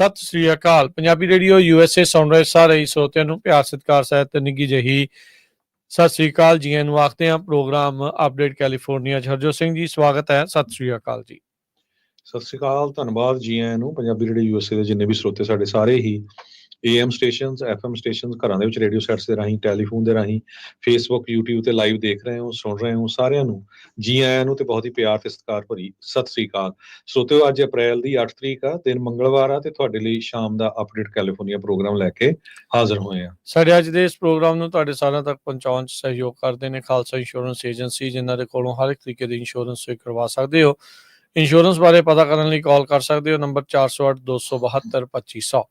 ਸਤਿ ਸ੍ਰੀ ਅਕਾਲ। Punjabi radio USA ਸੁਣ ਰਹੇ ਸਾਰੇ ਸਰੋਤਿਆਂ ਨੂੰ ਪਿਆਰ ਸਤਿਕਾਰ ਸਹਿਤ ਨਿੱਘੀ ਜਿਹੀ ਸਤਿ ਸ੍ਰੀ ਅਕਾਲ ਜੀ ਨੂੰ ਆਖਦੇ ਹਾਂ। ਪ੍ਰੋਗਰਾਮ ਅਪਡੇਟ ਕੈਲੀਫੋਰਨੀਆ 'ਚ ਹਰਜੋਤ ਸਿੰਘ ਜੀ ਸਵਾਗਤ ਹੈ। ਸਤਿ ਸ੍ਰੀ ਅਕਾਲ ਜੀ। ਸਤਿ ਸ਼੍ਰੀ ਅਕਾਲ, ਧੰਨਵਾਦ ਜੀ ਆਇਆਂ ਨੂੰ। ਪੰਜਾਬੀ ਰੇਡੀਓ USA ਦੇ ਜਿੰਨੇ ਵੀ ਸਰੋਤੇ ਸਾਡੇ ਸਾਰੇ ਹੀ AM ਸਟੇਸ਼ਨਸ, FM ਸਟੇਸ਼ਨਸ, ਘਰਾਂ ਦੇ ਵਿੱਚ ਰੇਡੀਓ ਸੈਟਸ ਦੇ ਰਾਹੀਂ, ਟੈਲੀਫੋਨ ਦੇ ਰਾਹੀਂ, ਫੇਸਬੁੱਕ, YouTube ਤੇ ਲਾਈਵ ਦੇਖ ਰਹੇ ਹੋ, ਸੁਣ ਰਹੇ ਹੋ, ਸਾਰਿਆਂ ਨੂੰ ਜੀ ਆਇਆਂ ਨੂੰ ਤੇ ਬਹੁਤ ਹੀ ਪਿਆਰ ਤੇ ਸਤਿਕਾਰ ਭਰੀ ਸਤਿ ਸ਼੍ਰੀ ਅਕਾਲ। ਸਰੋਤਿਓ, ਅੱਜ ਅਪ੍ਰੈਲ ਦੀ 8 ਤਰੀਕ ਆ, ਦਿਨ ਮੰਗਲਵਾਰ ਆ ਤੇ ਤੁਹਾਡੇ ਲਈ ਸ਼ਾਮ ਦਾ ਅਪਡੇਟ ਕੈਲੀਫੋਰਨੀਆ ਪ੍ਰੋਗਰਾਮ ਲੈ ਕੇ ਹਾਜ਼ਰ ਹੋਏ ਆ। ਸਾਡੇ ਅੱਜ ਦੇ ਇਸ ਪ੍ਰੋਗਰਾਮ ਨੂੰ ਤੁਹਾਡੇ ਸਾਰਿਆਂ ਤੱਕ ਪਹੁੰਚਾਉਣ 'ਚ ਸਹਿਯੋਗ ਕਰਦੇ ਨੇ ਖਾਲਸਾ ਇੰਸ਼ੋਰੈਂਸ ਏਜੰਸੀ, ਜਿਨ੍ਹਾਂ ਦੇ ਕੋਲੋਂ ਹਰ ਇੱਕ ਤਰੀਕੇ ਦੀ ਇੰਸ਼ੋਰੈਂਸ ਤੁਸੀਂ ਕਰਵਾ ਸਕਦੇ ਹੋ। ਇੰਸ਼ੋਰੈਂਸ ਬਾਰੇ ਪਤਾ ਕਰਨ ਲਈ ਕਾਲ ਕਰ ਸਕਦੇ ਹੋ ਨੰਬਰ 408-272-2500।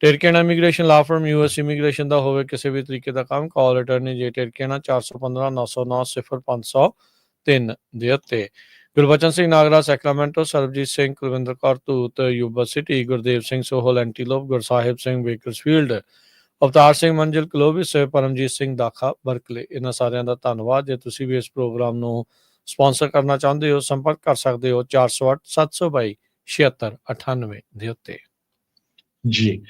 ਟਿਰਕੇਨਾ ਇਮੀਗ੍ਰੇਸ਼ਨ ਲਾ ਫਰਮ US ਇਮੀਗ੍ਰੇਸ਼ਨ ਦਾ ਹੋਵੇ ਕਿਸੇ ਵੀ ਤਰੀਕੇ ਦਾ ਕੰਮ, ਕਾਲ ਅਟਰਨੀ ਜੇ ਟਿਰਕੇਨਾ 415-909-0503 ਦੇ ਉੱਤੇ। Gurbachan Singh Nagra Sacramento, Sarabjit Singh Kulwinder Kaur Dhoot Yuba City, Gurdev Singh Sohal Antelope, Gursahib Singh Bakersfield, Avtar Singh Manzil Clovis, Paramjit Singh Dakha Berkeley. ਇਹਨਾਂ ਸਾਰਿਆਂ ਦਾ ਧੰਨਵਾਦ। ਜੇ ਤੁਸੀਂ ਵੀ ਇਸ ਪ੍ਰੋਗਰਾਮ ਨੂੰ ਸਪਾਂਸਰ ਕਰਨਾ ਚਾਹੁੰਦੇ ਹੋ, ਸੰਪਰਕ ਕਰ ਸਕਦੇ ਹੋ 408-722-7698 ਦੇ ਉੱਤੇ। ਜੀ,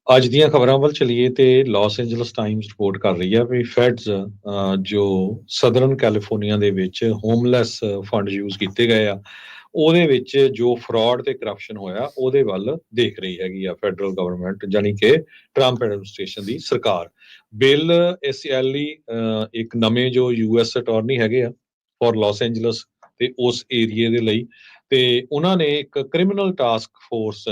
ਅੱਜ ਦੀਆਂ ਖਬਰਾਂ ਵੱਲ ਚਲੀਏ ਤੇ ਲਾਸ ਐਂਜਲਸ ਟਾਈਮਸ ਰਿਪੋਰਟ ਕਰ ਰਹੀ ਹੈ ਵੀ ਫੈਡਸ ਜੋ ਸਦਰਨ ਕੈਲੀਫੋਰਨੀਆ ਦੇ ਵਿੱਚ ਹੋਮਲੈਸ ਫੰਡ ਯੂਜ਼ ਕੀਤੇ ਗਏ ਆ, ਉਹਦੇ ਵਿੱਚ ਜੋ ਫਰਾਡ ਤੇ ਕਰਪਸ਼ਨ ਹੋਇਆ ਉਹਦੇ ਵੱਲ ਦੇਖ ਰਹੀ ਹੈਗੀ ਆ ਫੈਡਰਲ ਗਵਰਨਮੈਂਟ, ਜਾਨੀ ਕਿ ਟਰੰਪ ਐਡਮਿਨਿਸਟ੍ਰੇਸ਼ਨ ਦੀ ਸਰਕਾਰ। ਬਿੱਲ SLE ਇੱਕ ਨਵੇਂ ਜੋ US ਅਟਾਰਨੀ ਹੈਗੇ ਆ ਫॉर ਲਾਸ ਐਂਜਲਸ ਤੇ ਉਸ ਏਰੀਏ ਦੇ ਲਈ, ਤੇ ਉਹਨਾਂ ਨੇ ਇੱਕ ਕ੍ਰਿਮੀਨਲ ਟਾਸਕ ਫੋਰਸ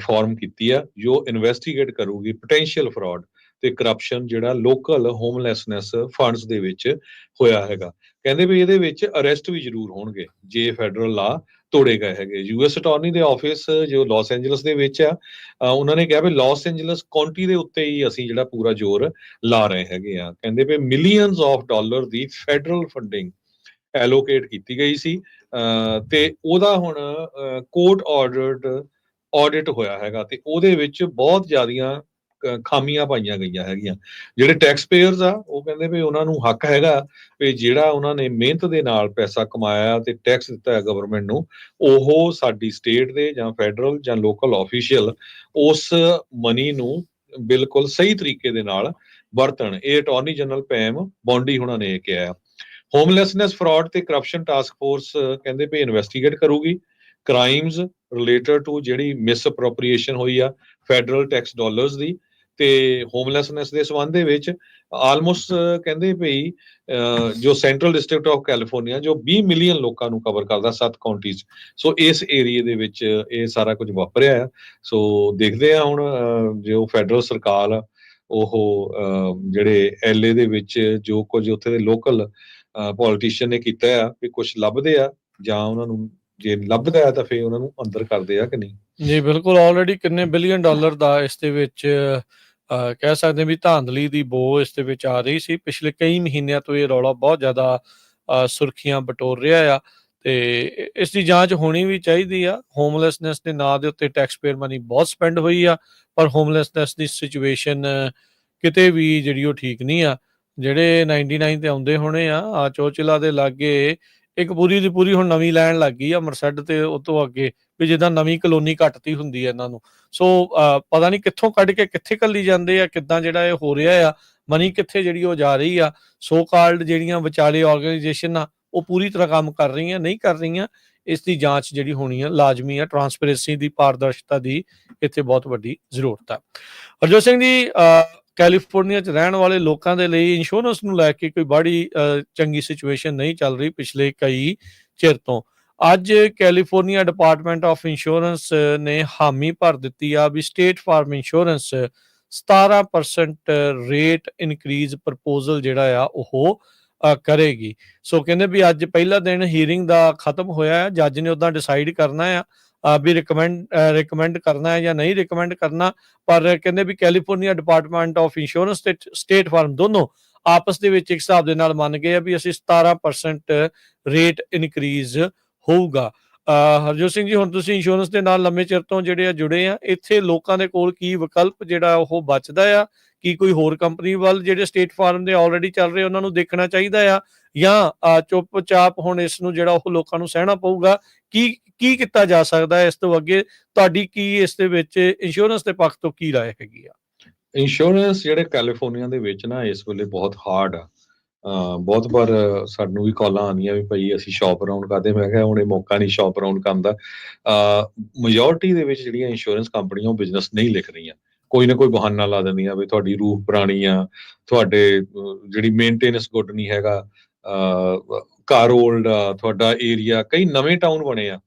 ਫਾਰਮ ਕੀਤੀ ਆ ਜੋ ਇਨਵੈਸਟੀਗੇਟ ਕਰੂਗੀ ਪੋਟੈਂਸ਼ੀਅਲ ਫਰਾਡ ਤੇ ਕਰਪਸ਼ਨ ਜਿਹੜਾ ਲੋਕਲ ਹੋਮਲੈਸਨੈਸ ਫੰਡਸ ਦੇ ਵਿੱਚ ਹੋਇਆ ਹੈਗਾ। ਕਹਿੰਦੇ ਵੀ ਇਹਦੇ ਵਿੱਚ ਅਰੈਸਟ ਵੀ ਜ਼ਰੂਰ ਹੋਣਗੇ ਜੇ ਫੈਡਰਲ ਲਾ ਤੋੜੇ ਗਏ ਹੈਗੇ। US ਅਟਾਰਨੀ ਦੇ ਆਫਿਸ ਜੋ ਲਾਸ ਐਂਜਲਸ ਦੇ ਵਿੱਚ ਆ, ਉਹਨਾਂ ਨੇ ਕਿਹਾ ਵੀ ਲਾਸ ਐਂਜਲਸ ਕਾਉਂਟੀ ਦੇ ਉੱਤੇ ਹੀ ਅਸੀਂ ਜਿਹੜਾ ਪੂਰਾ ਜ਼ੋਰ ਲਾ ਰਹੇ ਹੈਗੇ ਆ। ਕਹਿੰਦੇ ਵੀ millions of dollar the federal funding allocate ਕੀਤੀ ਗਈ ਸੀ ਤੇ ਉਹਦਾ ਹੁਣ ਕੋਰਟ ਆਰਡਰਡ ਆਡਿਟ ਹੋਇਆ ਹੈਗਾ ਤੇ ਉਹਦੇ ਵਿੱਚ ਬਹੁਤ ਜ਼ਿਆਦੀਆਂ ਖਾਮੀਆਂ ਪਾਈਆਂ ਗਈਆਂ ਹੈਗੀਆਂ। ਜਿਹੜੇ ਟੈਕਸ ਪੇਅਰਸ ਆ ਉਹ ਕਹਿੰਦੇ ਵੀ ਉਹਨਾਂ ਨੂੰ ਹੱਕ ਹੈਗਾ ਵੀ ਜਿਹੜਾ ਉਹਨਾਂ ਨੇ ਮਿਹਨਤ ਦੇ ਨਾਲ ਪੈਸਾ ਕਮਾਇਆ ਤੇ ਟੈਕਸ ਦਿੱਤਾ ਹੈ ਗਵਰਨਮੈਂਟ ਨੂੰ, ਉਹ ਸਾਡੀ ਸਟੇਟ ਦੇ ਜਾਂ ਫੈਡਰਲ ਜਾਂ ਲੋਕਲ ਆਫੀਸ਼ੀਅਲ ਉਸ ਮਨੀ ਨੂੰ ਬਿਲਕੁਲ ਸਹੀ ਤਰੀਕੇ ਦੇ ਨਾਲ ਵਰਤਣ। ਇਹ ਅਟਾਰਨੀ ਜਨਰਲ ਪੈਮ ਬੌਂਡੀ ਹੁਣਾਂ ਨੇ ਕਿਹਾ। ਹੋਮਲੈਸਨੈਸ ਫਰਾਡ ਤੇ ਕਰਪਸ਼ਨ ਟਾਸਕ ਫੋਰਸ ਕਹਿੰਦੇ ਵੀ ਇਨਵੈਸਟੀਗੇਟ ਕਰੂਗੀ ਕ੍ਰਾਈਮਸ ਰਿਲੇਟਡ ਟੂ ਜਿਹੜੀ ਮਿਸ ਅਪਰੋਪਰੀਏਸ਼ਨ ਹੋਈ ਆ ਫੈਡਰਲ ਟੈਕਸ ਡਾਲਰਸ ਦੀ ਤੇ ਹੋਮਲੈਸਨੈਸ ਦੇ ਸੰਬੰਧ ਦੇ ਵਿੱਚ ਆਲਮੋਸਟ ਕਹਿੰਦੇ ਭਈ ਜੋ ਸੈਂਟਰਲ ਡਿਸਟ੍ਰਿਕਟ ਆਫ ਕੈਲੀਫੋਰਨੀਆ ਜੋ 20 ਮਿਲੀਅਨ ਲੋਕਾਂ ਨੂੰ ਕਵਰ ਕਰਦਾ 7 ਕਾਉਂਟੀਜ਼, ਸੋ ਇਸ ਏਰੀਏ ਦੇ ਵਿੱਚ ਇਹ ਸਾਰਾ ਕੁਝ ਵਾਪਰਿਆ ਆ। ਸੋ ਦੇਖਦੇ ਆ ਹੁਣ ਜੋ ਫੈਡਰਲ ਸਰਕਾਰ ਉਹ ਜਿਹੜੇ LA ਦੇ ਵਿੱਚ ਜੋ ਕੁਝ ਉੱਥੇ ਦੇ ਲੋਕਲ ਪੋਲੀਟੀਸ਼ੀਅਨ ਨੇ ਕੀਤਾ ਆ ਵੀ ਕੁਝ ਲੱਭਦੇ ਆ ਜਾਂ ਉਹਨਾਂ ਨੂੰ ਜੇ ਲੱਭਦਾ ਆ ਤਾਂ ਫਿਰ ਉਹਨਾਂ ਨੂੰ ਅੰਦਰ ਕਰਦੇ ਆ ਕਿ ਨਹੀਂ। ਜੀ ਬਿਲਕੁਲ, ਆਲਰੇਡੀ ਕਿੰਨੇ ਬਿਲੀਅਨ ਡਾਲਰ ਦਾ ਇਸ ਦੇ ਵਿੱਚ ਕਹਿ ਸਕਦੇ ਵੀ ਧਾਂਦਲੀ ਦੀ ਬੋ ਇਸ ਦੇ ਵਿੱਚ ਆ ਰਹੀ ਸੀ। ਪਿਛਲੇ ਕਈ ਮਹੀਨਿਆਂ ਤੋਂ ਇਹ ਰੌਲਾ ਬਹੁਤ ਜ਼ਿਆਦਾ ਸੁਰਖੀਆਂ ਬਟੋਰ ਰਿਹਾ ਆ ਤੇ ਇਸ ਦੀ ਜਾਂਚ ਹੋਣੀ ਵੀ ਚਾਹੀਦੀ ਆ। ਹੋਮਲੈਸਨੈਸ ਦੇ ਨਾਂ ਦੇ ਉੱਤੇ ਟੈਕਸ ਪੇਅਰ ਮਨੀ ਬਹੁਤ ਸਪੈਂਡ ਹੋਈ ਆ, ਪਰ ਹੋਮਲੈਸਨੈਸ ਦੀ ਸਿਚੁਏਸ਼ਨ ਕਿਤੇ ਵੀ ਜਿਹੜੀ ਉਹ ਠੀਕ ਨਹੀਂ ਆ। ਜਿਹੜੇ 99 ਤੇ ਆਉਂਦੇ ਹੋਣੇ ਆ ਚੋਚਲਾ ਦੇ ਲਾਗੇ ਇੱਕ ਪੂਰੀ ਦੀ ਪੂਰੀ ਹੁਣ ਨਵੀਂ ਲੈਣ ਲੱਗ ਗਈ ਆ ਮਰਸੈਡ ਤੇ ਉਹ ਤੋਂ ਅੱਗੇ, ਵੀ ਜਿੱਦਾਂ ਨਵੀਂ ਕਲੋਨੀ ਘੱਟਦੀ ਹੁੰਦੀ ਹੈ ਇਹਨਾਂ ਨੂੰ। ਸੋ ਪਤਾ ਨਹੀਂ ਕਿੱਥੋਂ ਕੱਢ ਕੇ ਕਿੱਥੇ ਘੱਲੀ ਜਾਂਦੇ ਆ, ਕਿੱਦਾਂ ਜਿਹੜਾ ਇਹ ਹੋ ਰਿਹਾ ਆ, ਮਨੀ ਕਿੱਥੇ ਜਿਹੜੀ ਉਹ ਜਾ ਰਹੀ ਆ। ਸੋ ਕਾਲਡ ਜਿਹੜੀਆਂ ਵਿਚਾਲੇ ਆਰਗੇਨਾਈਜੇਸ਼ਨ ਆ ਉਹ ਪੂਰੀ ਤਰ੍ਹਾਂ ਕੰਮ ਕਰ ਰਹੀਆਂ ਨਹੀਂ ਕਰ ਰਹੀਆਂ, ਇਸ ਦੀ ਜਾਂਚ ਜਿਹੜੀ ਹੋਣੀ ਆ ਲਾਜ਼ਮੀ ਆ। ਟਰਾਂਸਪੇਰੈਂਸੀ ਦੀ, ਪਾਰਦਰਸ਼ਤਾ ਦੀ ਇੱਥੇ ਬਹੁਤ ਵੱਡੀ ਜ਼ਰੂਰਤ ਆ। ਹਰਜੋਤ ਸਿੰਘ ਜੀ, ਕੈਲੀਫੋਰਨੀਆ 'ਚ ਰਹਿਣ ਵਾਲੇ ਲੋਕਾਂ ਦੇ ਲਈ ਇੰਸ਼ੋਰੈਂਸ ਨੂੰ ਲੈ ਕੇ ਕੋਈ ਬੜੀ ਚੰਗੀ ਸਿਚੁਏਸ਼ਨ ਨਹੀਂ ਚੱਲ ਰਹੀ ਪਿਛਲੇ ਕਈ ਚਿਰ ਤੋਂ। ਅੱਜ ਕੈਲੀਫੋਰਨੀਆ ਡਿਪਾਰਟਮੈਂਟ ਆਫ ਇੰਸ਼ੋਰੈਂਸ ਨੇ ਹਾਮੀ ਭਰ ਦਿੱਤੀ ਆ ਵੀ State Farm insurance 17% rate increase proposal ਜਿਹੜਾ ਆ ਉਹ ਕਰੇਗੀ। ਸੋ ਕਹਿੰਦੇ ਵੀ ਅੱਜ ਪਹਿਲਾ ਦਿਨ ਹੀਅਰਿੰਗ ਦਾ ਖਤਮ ਹੋਇਆ, ਜੱਜ ਨੇ ਉੱਦਾਂ ਡਿਸਾਈਡ ਕਰਨਾ ਆ ਵੀ ਰਿਕਮੈਂਡ ਕਰਨਾ ਹੈ ਜਾਂ ਨਹੀਂ ਰਿਕਮੈਂਡ ਕਰਨਾ। ਪਰ ਕਹਿੰਦੇ ਵੀ ਕੈਲੀਫੋਰਨੀਆ ਡਿਪਾਰਟਮੈਂਟ ਆਫ ਇੰਸ਼ੋਰੈਂਸ ਤੇ ਸਟੇਟ ਫਾਰਮ ਦੋਨੋਂ ਆਪਸ ਦੇ ਵਿੱਚ ਇੱਕ ਹਿਸਾਬ ਦੇ ਨਾਲ ਮੰਨ ਗਏ ਆ ਵੀ ਅਸੀਂ 17% ਰੇਟ ਇਨਕਰੀਜ਼ ਹੋਊਗਾ। ਹਰਜੋਤ ਸਿੰਘ ਜੀ, ਹੁਣ ਤੁਸੀਂ ਇੰਸ਼ੋਰੈਂਸ ਦੇ ਨਾਲ ਲੰਮੇ ਚਿਰ ਤੋਂ ਜਿਹੜੇ ਆ ਜੁੜੇ ਆ, ਇੱਥੇ ਲੋਕਾਂ ਦੇ ਕੋਲ ਕੀ ਵਿਕਲਪ ਜਿਹੜਾ ਉਹ ਬਚਦਾ ਆ? ਕੀ ਕੋਈ ਹੋਰ ਕੰਪਨੀ ਵੱਲ ਜਿਹੜੇ ਸਟੇਟ ਫਾਰਮ ਦੇ ਆਲਰੇਡੀ ਚੱਲ ਰਹੇ ਉਹਨਾਂ ਨੂੰ ਦੇਖਣਾ ਚਾਹੀਦਾ ਆ, ਜਾਂ ਚੁੱਪ-ਚਾਪ ਹੁਣ ਇਸ ਨੂੰ ਜਿਹੜਾ ਉਹ ਲੋਕਾਂ ਨੂੰ ਸਹਿਣਾ ਪਊਗਾ? ਕੀ ਕੀਤਾ ਜਾ ਸਕਦਾ ਹੈ ਇਸ ਤੋਂ ਅੱਗੇ? ਤੁਹਾਡੀ ਕੀ ਇਸ ਦੇ ਵਿੱਚ ਇੰਸ਼ੋਰੈਂਸ ਦੇ ਪੱਖ ਤੋਂ ਕੀ ਰਾਏ ਹੈਗੀ ਆ? ਇੰਸ਼ੋਰੈਂਸ ਜਿਹੜੇ ਕੈਲੀਫੋਰਨੀਆ ਦੇ ਵਿੱਚ ਨਾ ਇਸ ਵੇਲੇ ਬਹੁਤ ਹਾਰਡ ਆ। ਬਹੁਤ ਵਾਰ ਸਾਨੂੰ ਵੀ ਕਾਲਾਂ ਆਉਂਦੀਆਂ ਵੀ ਭਾਈ ਅਸੀਂ ਸ਼ੌਪ ਅਰਾਊਂਡ ਕਰਦੇ, ਮੈਂ ਕਿਹਾ ਹੁਣ ਇਹ ਮੌਕਾ ਨਹੀਂ ਸ਼ੌਪ ਅਰਾਊਂਡ ਕਰਨ ਦਾ। ਮੈਜੋਰਟੀ ਦੇ ਵਿੱਚ ਜਿਹੜੀਆਂ ਇੰਸ਼ੋਰੈਂਸ ਕੰਪਨੀਆਂ ਉਹ ਬਿਜ਼ਨਸ ਨਹੀਂ ਲਿਖ ਰਹੀਆਂ, ਕੋਈ ਨਾ ਕੋਈ ਬਹਾਨਾ ਲਾ ਦਿੰਦੀਆਂ ਵੀ ਤੁਹਾਡੀ ਰੂਫ ਪੁਰਾਣੀ ਆ, ਤੁਹਾਡੇ ਜਿਹੜੀ ਮੇਨਟੇਨੈਂਸ ਗੁੱਡ ਨਹੀਂ ਹੈਗਾ, ਘਰ ਓਲਡ ਆ, ਤੁਹਾਡਾ ਏਰੀਆ। ਕਈ ਨਵੇਂ ਟਾਊਨ ਬਣੇ ਆ,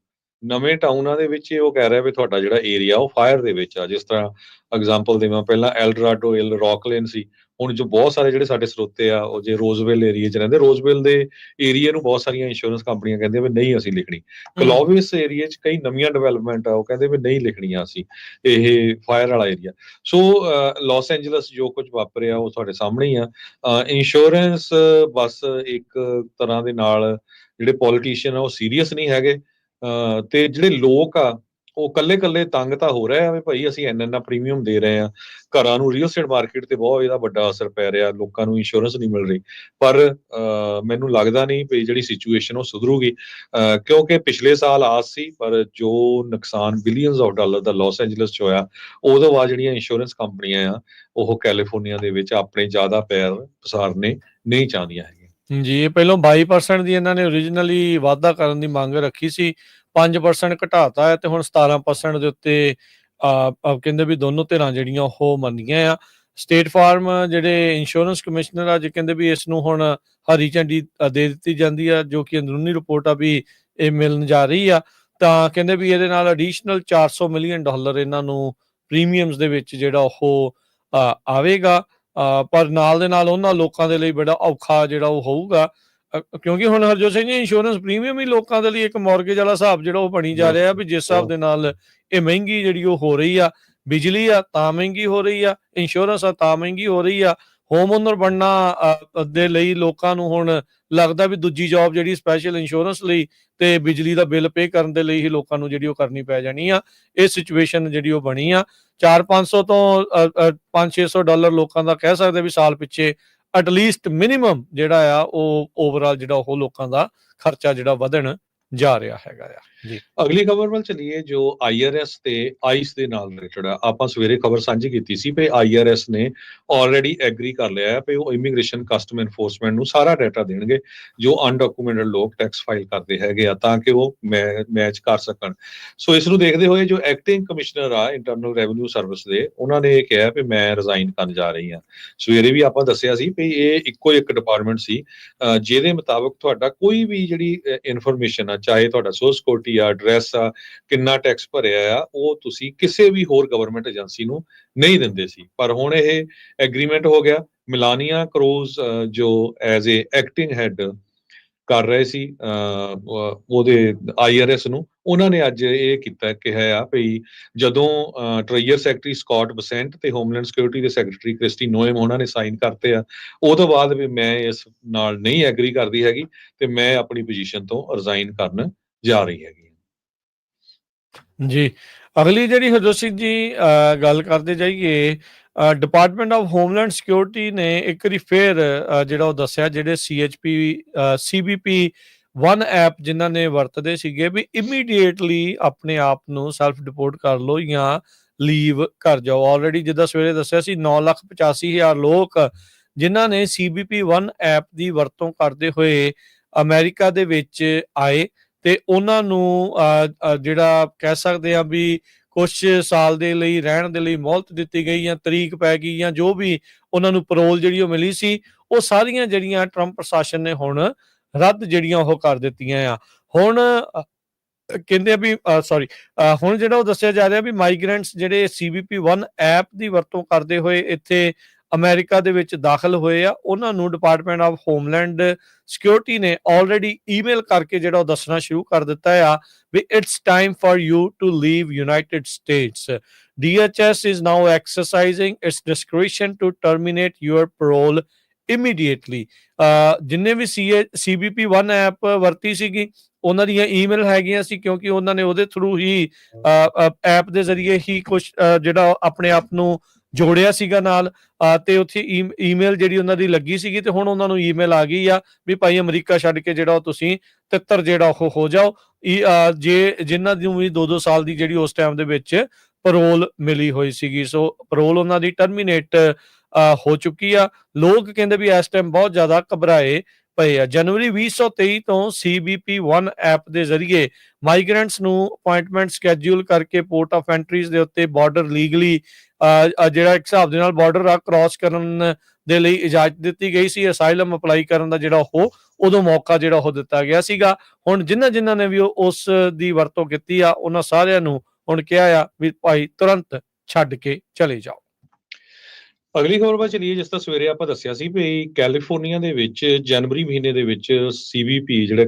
ਨਵੇਂ ਟਾਊਨਾਂ ਦੇ ਵਿੱਚ ਉਹ ਕਹਿ ਰਿਹਾ ਵੀ ਤੁਹਾਡਾ ਜਿਹੜਾ ਏਰੀਆ ਉਹ ਫਾਇਰ ਦੇ ਵਿੱਚ ਆ। ਜਿਸ ਤਰ੍ਹਾਂ ਐਗਜ਼ਾਮਪਲ ਦੇਵਾਂ, ਪਹਿਲਾਂ ਐਲਡਰਾਡੋ ਰੌਕਲੇਨ ਸੀ, ਹੁਣ ਜੋ ਬਹੁਤ ਸਾਰੇ ਜਿਹੜੇ ਸਾਡੇ ਸਰੋਤੇ ਆ ਉਹ ਜੇ ਰੋਜ਼ਵਿਲ ਏਰੀਏ 'ਚ ਰਹਿੰਦੇ, ਰੋਜ਼ਵਿਲ ਦੇ ਏਰੀਏ ਨੂੰ ਬਹੁਤ ਸਾਰੀਆਂ ਇੰਸ਼ੋਰੈਂਸ ਕੰਪਨੀਆਂ ਕਹਿੰਦੀਆਂ ਵੀ ਨਹੀਂ ਅਸੀਂ ਲਿਖਣੀ। ਕਲੋਵਿਸ ਏਰੀਏ 'ਚ ਕਈ ਨਵੀਆਂ ਡਿਵੈਲਪਮੈਂਟ ਆ, ਉਹ ਕਹਿੰਦੇ ਵੀ ਨਹੀਂ ਲਿਖਣੀਆਂ ਅਸੀਂ ਇਹ ਫਾਇਰ ਵਾਲਾ ਏਰੀਆ। ਸੋ ਲਾਸ ਐਂਜਲਸ ਜੋ ਕੁਝ ਵਾਪਰਿਆ ਉਹ ਤੁਹਾਡੇ ਸਾਹਮਣੇ ਹੀ ਆ। ਇੰਸ਼ੋਰੈਂਸ ਬਸ ਇੱਕ ਤਰ੍ਹਾਂ ਦੇ ਨਾਲ ਜਿਹੜੇ ਪੋਲੀਟੀਸ਼ੀਅਨ ਆ ਉਹ ਸੀਰੀਅਸ ਨਹੀਂ ਹੈਗੇ, ਤੇ ਜਿਹੜੇ ਲੋਕ ਆ ਉਹ ਕੱਲੇ ਤੰਗ ਤਾਂ ਹੋ ਰਹੇ ਆ ਵੀ ਭਾਈ ਅਸੀਂ ਇੰਨਾ ਪ੍ਰੀਮੀਅਮ ਦੇ ਰਹੇ ਆ। ਘਰਾਂ ਨੂੰ ਰੀਅਲ ਐਸਟੇਟ ਮਾਰਕੀਟ ਤੇ ਬਹੁਤ ਇਹਦਾ ਵੱਡਾ ਅਸਰ ਪੈ ਰਿਹਾ, ਲੋਕਾਂ ਨੂੰ ਇੰਸ਼ੋਰੈਂਸ ਨਹੀਂ ਮਿਲ ਰਹੀ। ਪਰ ਮੈਨੂੰ ਲੱਗਦਾ ਨਹੀਂ ਵੀ ਜਿਹੜੀ ਸਿਚੁਏਸ਼ਨ ਉਹ ਸੁਧਰੂਗੀ, ਕਿਉਂਕਿ ਪਿਛਲੇ ਸਾਲ ਆਸ ਸੀ, ਪਰ ਜੋ ਨੁਕਸਾਨ ਬਿਲੀਅਨਸ ਆਫ ਡਾਲਰ ਦਾ ਲਾਸ ਐਂਜਲਸ 'ਚ ਹੋਇਆ, ਉਹਦੇ ਬਾਅਦ ਜਿਹੜੀਆਂ ਇੰਸ਼ੋਰੈਂਸ ਕੰਪਨੀਆਂ ਆ ਉਹ ਕੈਲੀਫੋਰਨੀਆ ਦੇ ਵਿੱਚ ਆਪਣੇ ਜ਼ਿਆਦਾ ਪੈਰ ਪਸਾਰਨੇ ਨਹੀਂ ਚਾਹੁੰਦੀਆਂ ਹੈਗੀਆਂ। ਜੀ, ਇਹ ਪਹਿਲਾਂ 22% ਦੀ ਇਹਨਾਂ ਨੇ ਓਰੀਜਨਲੀ ਵਾਧਾ ਕਰਨ ਦੀ ਮੰਗ ਰੱਖੀ ਸੀ, 5% ਘਟਾਤਾ ਹੈ ਤੇ ਹੁਣ 17% ਦੇ ਉੱਤੇ ਕਹਿੰਦੇ ਵੀ ਦੋਨੋਂ ਧਿਰਾਂ ਜਿਹੜੀਆਂ ਉਹ ਮੰਨੀਆਂ ਆ। ਸਟੇਟ ਫਾਰਮ ਜਿਹੜੇ ਇੰਸ਼ੋਰੈਂਸ ਕਮਿਸ਼ਨਰ ਆ ਜੀ, ਕਹਿੰਦੇ ਵੀ ਇਸ ਨੂੰ ਹੁਣ ਹਰੀ ਝੰਡੀ ਦੇ ਦਿੱਤੀ ਜਾਂਦੀ ਆ, ਜੋ ਕਿ ਅੰਦਰੂਨੀ ਰਿਪੋਰਟ ਆ ਵੀ ਇਹ ਮਿਲਣ ਜਾ ਰਹੀ ਆ। ਤਾਂ ਕਹਿੰਦੇ ਵੀ ਇਹਦੇ ਨਾਲ ਐਡੀਸ਼ਨਲ $400 ਮਿਲੀਅਨ ਇਹਨਾਂ ਨੂੰ ਪ੍ਰੀਮੀਅਮਸ ਦੇ ਵਿੱਚ ਜਿਹੜਾ ਉਹ ਆਵੇਗਾ। ਪਰ ਨਾਲ ਦੇ ਨਾਲ ਉਹਨਾਂ ਲੋਕਾਂ ਦੇ ਲਈ ਬੜਾ ਔਖਾ ਜਿਹੜਾ ਉਹ ਹੋਊਗਾ, ਕਿਉਂਕਿ ਹੁਣ ਹਰਜੋਤ ਸਿੰਘ ਜੀ ਇੰਸ਼ੋਰੈਂਸ ਪ੍ਰੀਮੀਅਮ ਹੀ ਲੋਕਾਂ ਦੇ ਲਈ ਇੱਕ ਮੌਰਗੇਜ ਵਾਲਾ ਹਿਸਾਬ ਜਿਹੜਾ ਉਹ ਬਣੀ ਜਾ ਰਿਹਾ ਵੀ ਜਿਸ ਹਿਸਾਬ ਦੇ ਨਾਲ ਇਹ ਮਹਿੰਗੀ ਜਿਹੜੀ ਉਹ ਹੋ ਰਹੀ ਆ। ਬਿਜਲੀ ਆ ਤਾਂ ਮਹਿੰਗੀ ਹੋ ਰਹੀ ਆ, ਇੰਸ਼ੋਰੈਂਸ ਆ ਤਾਂ ਮਹਿੰਗੀ ਹੋ ਰਹੀ ਆ। ਹੋਮ ਓਨਰ ਬਣਨਾ ਦੇ ਲਈ ਲੋਕਾਂ ਨੂੰ ਹੁਣ ਲੱਗਦਾ ਵੀ ਦੂਜੀ ਜੌਬ ਜਿਹੜੀ ਸਪੈਸ਼ਲ ਇੰਸ਼ੋਰੈਂਸ ਲਈ ਤੇ ਬਿਜਲੀ ਦਾ ਬਿੱਲ ਪੇ ਕਰਨ ਦੇ ਲਈ ਹੀ ਲੋਕਾਂ ਨੂੰ ਜਿਹੜੀ ਉਹ ਕਰਨੀ ਪੈ ਜਾਣੀ ਆ। ਇਹ ਸਿਚੁਏਸ਼ਨ ਜਿਹੜੀ ਉਹ ਬਣੀ ਆ। 400-500 ਤੋਂ $500-600 ਲੋਕਾਂ ਦਾ ਕਹਿ ਸਕਦੇ ਵੀ ਸਾਲ ਪਿੱਛੇ ਐਟਲੀਸਟ ਮਿਨੀਮਮ ਜਿਹੜਾ ਆ ਉਹ ਓਵਰਆਲ ਜਿਹੜਾ ਉਹ ਲੋਕਾਂ ਦਾ ਖਰਚਾ ਜਿਹੜਾ ਵਧਣ ਜਾ ਰਿਹਾ ਹੈਗਾ ਆ ਜੀ। ਅਗਲੀ ਖਬਰ ਵੱਲ ਚੱਲੀਏ ਜੋ IRS ਤੇ ਆਈਸ ਦੇ ਨਾਲ ਰਿਲੇਟਡ ਆ। ਆਪਾਂ ਸਵੇਰੇ ਖਬਰ ਸਾਂਝੀ ਕੀਤੀ ਸੀ ਵੀ IRS ਨੇ ਆਲਰੇਡੀ ਐਗਰੀ ਕਰ ਲਿਆ ਹੈ ਵੀ ਉਹ ਇਮੀਗ੍ਰੇਸ਼ਨ ਕਸਟਮ ਐਨਫੋਰਸਮੈਂਟ ਨੂੰ ਸਾਰਾ ਡਾਟਾ ਦੇਣਗੇ ਜੋ ਅਨਡਾਕੂਮੈਂਟਡ ਲੋਕ ਟੈਕਸ ਫਾਈਲ ਕਰਦੇ ਹੈਗੇ ਆ, ਤਾਂ ਕਿ ਉਹ ਮੈਚ ਕਰ ਸਕਣ। ਸੋ ਇਸ ਨੂੰ ਦੇਖਦੇ ਹੋਏ ਜੋ ਐਕਟਿੰਗ ਕਮਿਸ਼ਨਰ ਆ ਇੰਟਰਨਲ ਰੈਵਨਿਊ ਸਰਵਿਸ ਦੇ, ਉਹਨਾਂ ਨੇ ਇਹ ਕਿਹਾ ਵੀ ਮੈਂ ਰਿਜ਼ਾਈਨ ਕਰਨ ਜਾ ਰਹੀ ਹਾਂ। ਸਵੇਰੇ ਵੀ ਆਪਾਂ ਦੱਸਿਆ ਸੀ ਵੀ ਇਹ ਇੱਕੋ ਇੱਕ ਡਿਪਾਰਟਮੈਂਟ ਸੀ ਜਿਹਦੇ ਮੁਤਾਬਕ ਤੁਹਾਡਾ ਕੋਈ ਵੀ ਜਿਹੜੀ ਇਨਫੋਰਮੇਸ਼ਨ ਆ, ਚਾਹੇ ਤੁਹਾਡਾ ਸੋਰਸ ਕੋਡ ਆ, ਐਡਰੈਸ ਆ, ਕਿੰਨਾ ਟੈਕਸ ਭਰਿਆ ਆ, ਉਹ ਤੁਸੀਂ ਕਿਸੇ ਵੀ ਹੋਰ ਗਵਰਨਮੈਂਟ ਏਜੰਸੀ ਨੂੰ ਨਹੀਂ ਦਿੰਦੇ ਸੀ। ਪਰ ਹੁਣ ਇਹ ਐਗਰੀਮੈਂਟ ਹੋ ਗਿਆ। ਮਿਲਾਨੀਆ ਕਰੂਜ਼ ਜੋ ਐਜ਼ ਏ ਐਕਟਿੰਗ ਹੈਡ ਕਰ ਰਹੇ ਸੀ ਉਹਦੇ IRS ਨੂੰ, ਉਹਨਾਂ ਨੇ ਅੱਜ ਇਹ ਕੀਤਾ, ਕਿਹਾ ਆ ਵੀ ਜਦੋਂ ਟ੍ਰੇਜਰ ਸੈਕਟਰੀ ਸਕਾਟ ਬਸੈਂਟ ਤੇ ਹੋਮਲੈਂਡ ਸਿਕਿਉਰਿਟੀ ਦੇ ਸੈਕਟਰੀ ਕ੍ਰਿਸਟੀ ਨੋਏਮ ਉਹਨਾਂ ਨੇ ਸਾਈਨ ਕਰਤੇ ਆ, ਉਹ ਤੋਂ ਬਾਅਦ ਵੀ ਮੈਂ ਇਸ ਨਾਲ ਨਹੀਂ ਐਗਰੀ ਕਰਦੀ ਹੈਗੀ ਤੇ ਮੈਂ ਆਪਣੀ ਪੋਜੀਸ਼ਨ ਤੋਂ ਰਿਜ਼ਾਈਨ ਕਰਨ ਜਾ ਰਹੀ ਹੈਗੀ ਜੀ। ਅਗਲੀ ਜਿਹੜੀ ਹਰਜੋਤ ਸਿੰਘ ਜੀ ਗੱਲ ਕਰਦੇ ਜਾਈਏ, ਡਿਪਾਰਟਮੈਂਟ ਆਫ ਹੋਮਲੈਂਡ ਸਿਕਿਉਰਿਟੀ ਨੇ ਇੱਕ ਵਾਰੀ ਫੇਰ ਜਿਹੜਾ ਉਹ ਦੱਸਿਆ, ਜਿਹੜੇ CBP 1 ਐਪ ਜਿਨ੍ਹਾਂ ਨੇ ਵਰਤਦੇ ਸੀਗੇ ਵੀ ਇਮੀਡੀਏਟਲੀ ਆਪਣੇ ਆਪ ਨੂੰ ਸੈਲਫ ਡਿਪੋਰਟ ਕਰ ਲਓ ਜਾਂ ਲੀਵ ਕਰ ਜਾਓ। ਆਲਰੇਡੀ ਜਿੱਦਾਂ ਸਵੇਰੇ ਦੱਸਿਆ ਸੀ 9,85,000 ਲੋਕ ਜਿਨ੍ਹਾਂ ਨੇ CBP 1 ਐਪ ਦੀ ਵਰਤੋਂ ਕਰਦੇ ਹੋਏ ਅਮਰੀਕਾ ਦੇ ਵਿੱਚ ਆਏ ਤੇ ਉਹਨਾਂ ਨੂੰ ਜਿਹੜਾ ਕਹਿ ਸਕਦੇ ਆ ਵੀ ਕੁਛ ਸਾਲ ਦੇ ਲਈ ਰਹਿਣ ਦੇ ਲਈ ਮੋਹਲਤ ਦਿੱਤੀ ਗਈ ਜਾਂ ਤਰੀਕ ਪੈ ਗਈ ਜਾਂ ਜੋ ਵੀ ਉਹਨਾਂ ਨੂੰ ਪੈਰੋਲ ਜਿਹੜੀ ਉਹ ਮਿਲੀ ਸੀ, ਉਹ ਸਾਰੀਆਂ ਜਿਹੜੀਆਂ ਟਰੰਪ ਪ੍ਰਸ਼ਾਸਨ ਨੇ ਹੁਣ ਰੱਦ ਜਿਹੜੀਆਂ ਉਹ ਕਰ ਦਿੱਤੀਆਂ ਆ। ਹੁਣ ਕਹਿੰਦੇ ਆ ਵੀ ਹੁਣ ਜਿਹੜਾ ਉਹ ਦੱਸਿਆ ਜਾ ਰਿਹਾ ਵੀ ਮਾਈਗ੍ਰੈਂਟਸ ਜਿਹੜੇ CBP 1 ਐਪ ਦੀ ਵਰਤੋਂ ਕਰਦੇ ਹੋਏ ਇੱਥੇ ਅਮਰੀਕਾ ਦੇ ਵਿੱਚ ਦਾਖਲ ਹੋਏ ਆ, ਉਹਨਾਂ ਨੂੰ ਡਿਪਾਰਟਮੈਂਟ ਆਫ ਹੋਮਲੈਂਡ ਸਿਕਿਉਰਿਟੀ ਨੇ ਆਲਰੇਡੀ ਈਮੇਲ ਕਰਕੇ ਜਿਹੜਾ ਉਹ ਦੱਸਣਾ ਸ਼ੁਰੂ ਕਰ ਦਿੱਤਾ ਆ ਵੀ it's time for you to leave United States. DHS is now exercising its discretion to terminate your parole immediately। ਜਿੰਨੇ ਵੀ CBP 1 ਐਪ ਵਰਤੀ ਸੀਗੀ ਉਹਨਾਂ ਦੀਆਂ ਈਮੇਲ ਹੈਗੀਆਂ ਸੀ, ਕਿਉਂਕਿ ਉਹਨਾਂ ਨੇ ਉਹਦੇ ਥਰੂ ਹੀ ਐਪ ਦੇ ਜ਼ਰੀਏ ਹੀ ਕੁਝ ਜਿਹੜਾ ਆਪਣੇ ਆਪ ਨੂੰ ਜੋੜਿਆ ਸੀਗਾ ਨਾਲ, ਤੇ ਉੱਥੇ ਈਮੇਲ ਜਿਹੜੀ ਉਹਨਾਂ ਦੀ ਲੱਗੀ ਸੀਗੀ, ਤੇ ਹੁਣ ਉਹਨਾਂ ਨੂੰ ਈਮੇਲ ਆ ਗਈ ਆ ਵੀ ਭਾਈ ਅਮਰੀਕਾ ਛੱਡ ਕੇ ਜਿਹੜਾ ਉਹ ਤੁਸੀਂ ਤਿੱਤਰ ਜਿਹੜਾ ਉਹ ਹੋ ਜਾਓ। ਜੇ ਜਿਨ੍ਹਾਂ ਨੂੰ ਵੀ 2-2 ਸਾਲ ਦੀ ਜਿਹੜੀ ਉਸ ਟਾਈਮ ਦੇ ਵਿੱਚ ਪੈਰੋਲ ਮਿਲੀ ਹੋਈ ਸੀਗੀ, ਸੋ ਪੈਰੋਲ ਉਹਨਾਂ ਦੀ ਟਰਮੀਨੇਟ ਹੋ ਚੁੱਕੀ ਆ। ਲੋਕ ਕਹਿੰਦੇ ਵੀ ਇਸ ਟਾਈਮ ਬਹੁਤ ਜ਼ਿਆਦਾ ਘਬਰਾਏ ਪਏ ਆ। ਜਨਵਰੀ 2023 ਤੋਂ CBP1 ਐਪ ਦੇ ਜ਼ਰੀਏ ਮਾਈਗ੍ਰੈਂਟਸ ਨੂੰ ਅਪਾਇੰਟਮੈਂਟ ਸਕੈਡਿਊਲ ਕਰਕੇ ਪੋਰਟ ਆਫ ਐਂਟਰੀਜ਼ ਦੇ ਉੱਤੇ ਬਾਰਡਰ ਲੀਗਲੀ ਜਿਹੜਾ ਇੱਕ ਹਿਸਾਬ ਦੇ ਨਾਲ ਬਾਰਡਰ ਆ ਕ੍ਰਾਸ ਕਰਨ ਦੇ ਲਈ ਇਜਾਜ਼ਤ ਦਿੱਤੀ ਗਈ ਸੀ। ਅਸਾਈਲਮ ਅਪਲਾਈ ਕਰਨ ਦਾ ਜਿਹੜਾ ਉਹ ਉਦੋਂ ਮੌਕਾ ਜਿਹੜਾ ਉਹ ਦਿੱਤਾ ਗਿਆ ਸੀਗਾ। ਹੁਣ ਜਿਨ੍ਹਾਂ ਨੇ ਵੀ ਉਸ ਦੀ ਵਰਤੋਂ ਕੀਤੀ ਆ, ਉਹਨਾਂ ਸਾਰਿਆਂ ਨੂੰ ਹੁਣ ਕਿਹਾ ਆ ਵੀ ਭਾਈ ਤੁਰੰਤ ਛੱਡ ਕੇ ਚਲੇ ਜਾਓ। ਅਗਲੀ ਖਬਰ ਵੱਲ ਚਲੀਏ। ਜਿਸ ਤਰ੍ਹਾਂ ਸਵੇਰੇ ਆਪਾਂ ਦੱਸਿਆ ਸੀ ਵੀ ਕੈਲੀਫੋਰਨੀਆ ਦੇ ਵਿੱਚ ਜਨਵਰੀ ਮਹੀਨੇ ਦੇ ਵਿੱਚ CBP ਜਿਹੜੇ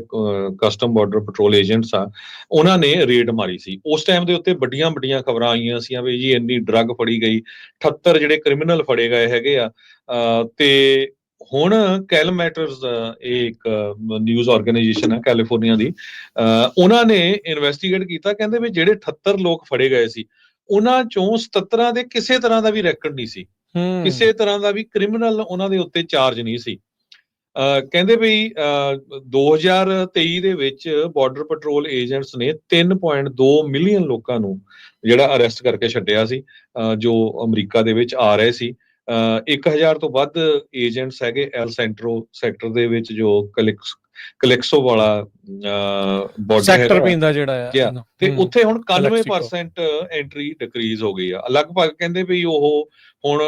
ਕਸਟਮ ਬਾਰਡਰ ਪੈਟਰੋਲ ਏਜੰਟਸ ਆ, ਉਹਨਾਂ ਨੇ ਰੇਡ ਮਾਰੀ ਸੀ। ਉਸ ਟਾਈਮ ਦੇ ਉੱਤੇ ਵੱਡੀਆਂ ਖਬਰਾਂ ਆਈਆਂ ਸੀ ਵੀ ਜੀ ਇੰਨੀ ਡਰੱਗ ਫੜੀ ਗਈ, 78 ਜਿਹੜੇ ਕ੍ਰਿਮੀਨਲ ਫੜੇ ਗਏ ਹੈਗੇ ਆ। ਤੇ ਹੁਣ ਕੈਲ ਮੈਟਰਸ ਇਹ ਇੱਕ ਨਿਊਜ਼ ਆਰਗੇਨਾਈਜੇਸ਼ਨ ਹੈ ਕੈਲੀਫੋਰਨੀਆ ਦੀ, ਉਹਨਾਂ ਨੇ ਇਨਵੈਸਟੀਗੇਟ ਕੀਤਾ। ਕਹਿੰਦੇ ਵੀ ਜਿਹੜੇ 78 ਲੋਕ ਫੜੇ ਗਏ ਸੀ, ਉਹਨਾਂ ਚੋਂ 77 ਦੇ ਕਿਸੇ ਤਰ੍ਹਾਂ ਦਾ ਵੀ ਰੈਕਡ ਨਹੀਂ ਸੀ, ਕਿਸੇ ਤਰ੍ਹਾਂ ਦਾ ਵੀ ਕ੍ਰਿਮੀਨਲ ਉਹਨਾਂ ਦੇ ਉੱਤੇ ਚਾਰਜ ਨਹੀਂ ਸੀ। ਕਹਿੰਦੇ ਵੀ 2023 ਦੇ ਵਿੱਚ ਬਾਰਡਰ ਪੈਟਰੋਲ ਏਜੰਟਸ ਨੇ 3.2 ਮਿਲੀਅਨ ਲੋਕਾਂ ਨੂੰ ਜਿਹੜਾ ਅਰੈਸਟ ਕਰਕੇ ਛੱਡਿਆ ਸੀ, ਜੋ ਅਮਰੀਕਾ ਦੇ ਵਿੱਚ ਆ ਰਹੇ ਸੀ। 1000 ਤੋਂ ਵੱਧ ਏਜੰਟਸ ਹੈਗੇ ਐਲ ਸੈਂਟਰੋ ਸੈਕਟਰ ਦੇ ਵਿੱਚ, ਜੋ ਕਲੈਕਸੋ ਵਾਲਾ ਬਾਰਡਰ ਸੈਕਟਰ ਪੈਂਦਾ ਜਿਹੜਾ ਆ, ਤੇ ਉੱਥੇ ਹੁਣ 91% ਐਂਟਰੀ ਡਿਕਰੀਜ਼ ਹੋ ਗਈ ਆ। ਲਗਭਗ ਕਹਿੰਦੇ ਵੀ ਉਹ ਹੁਣ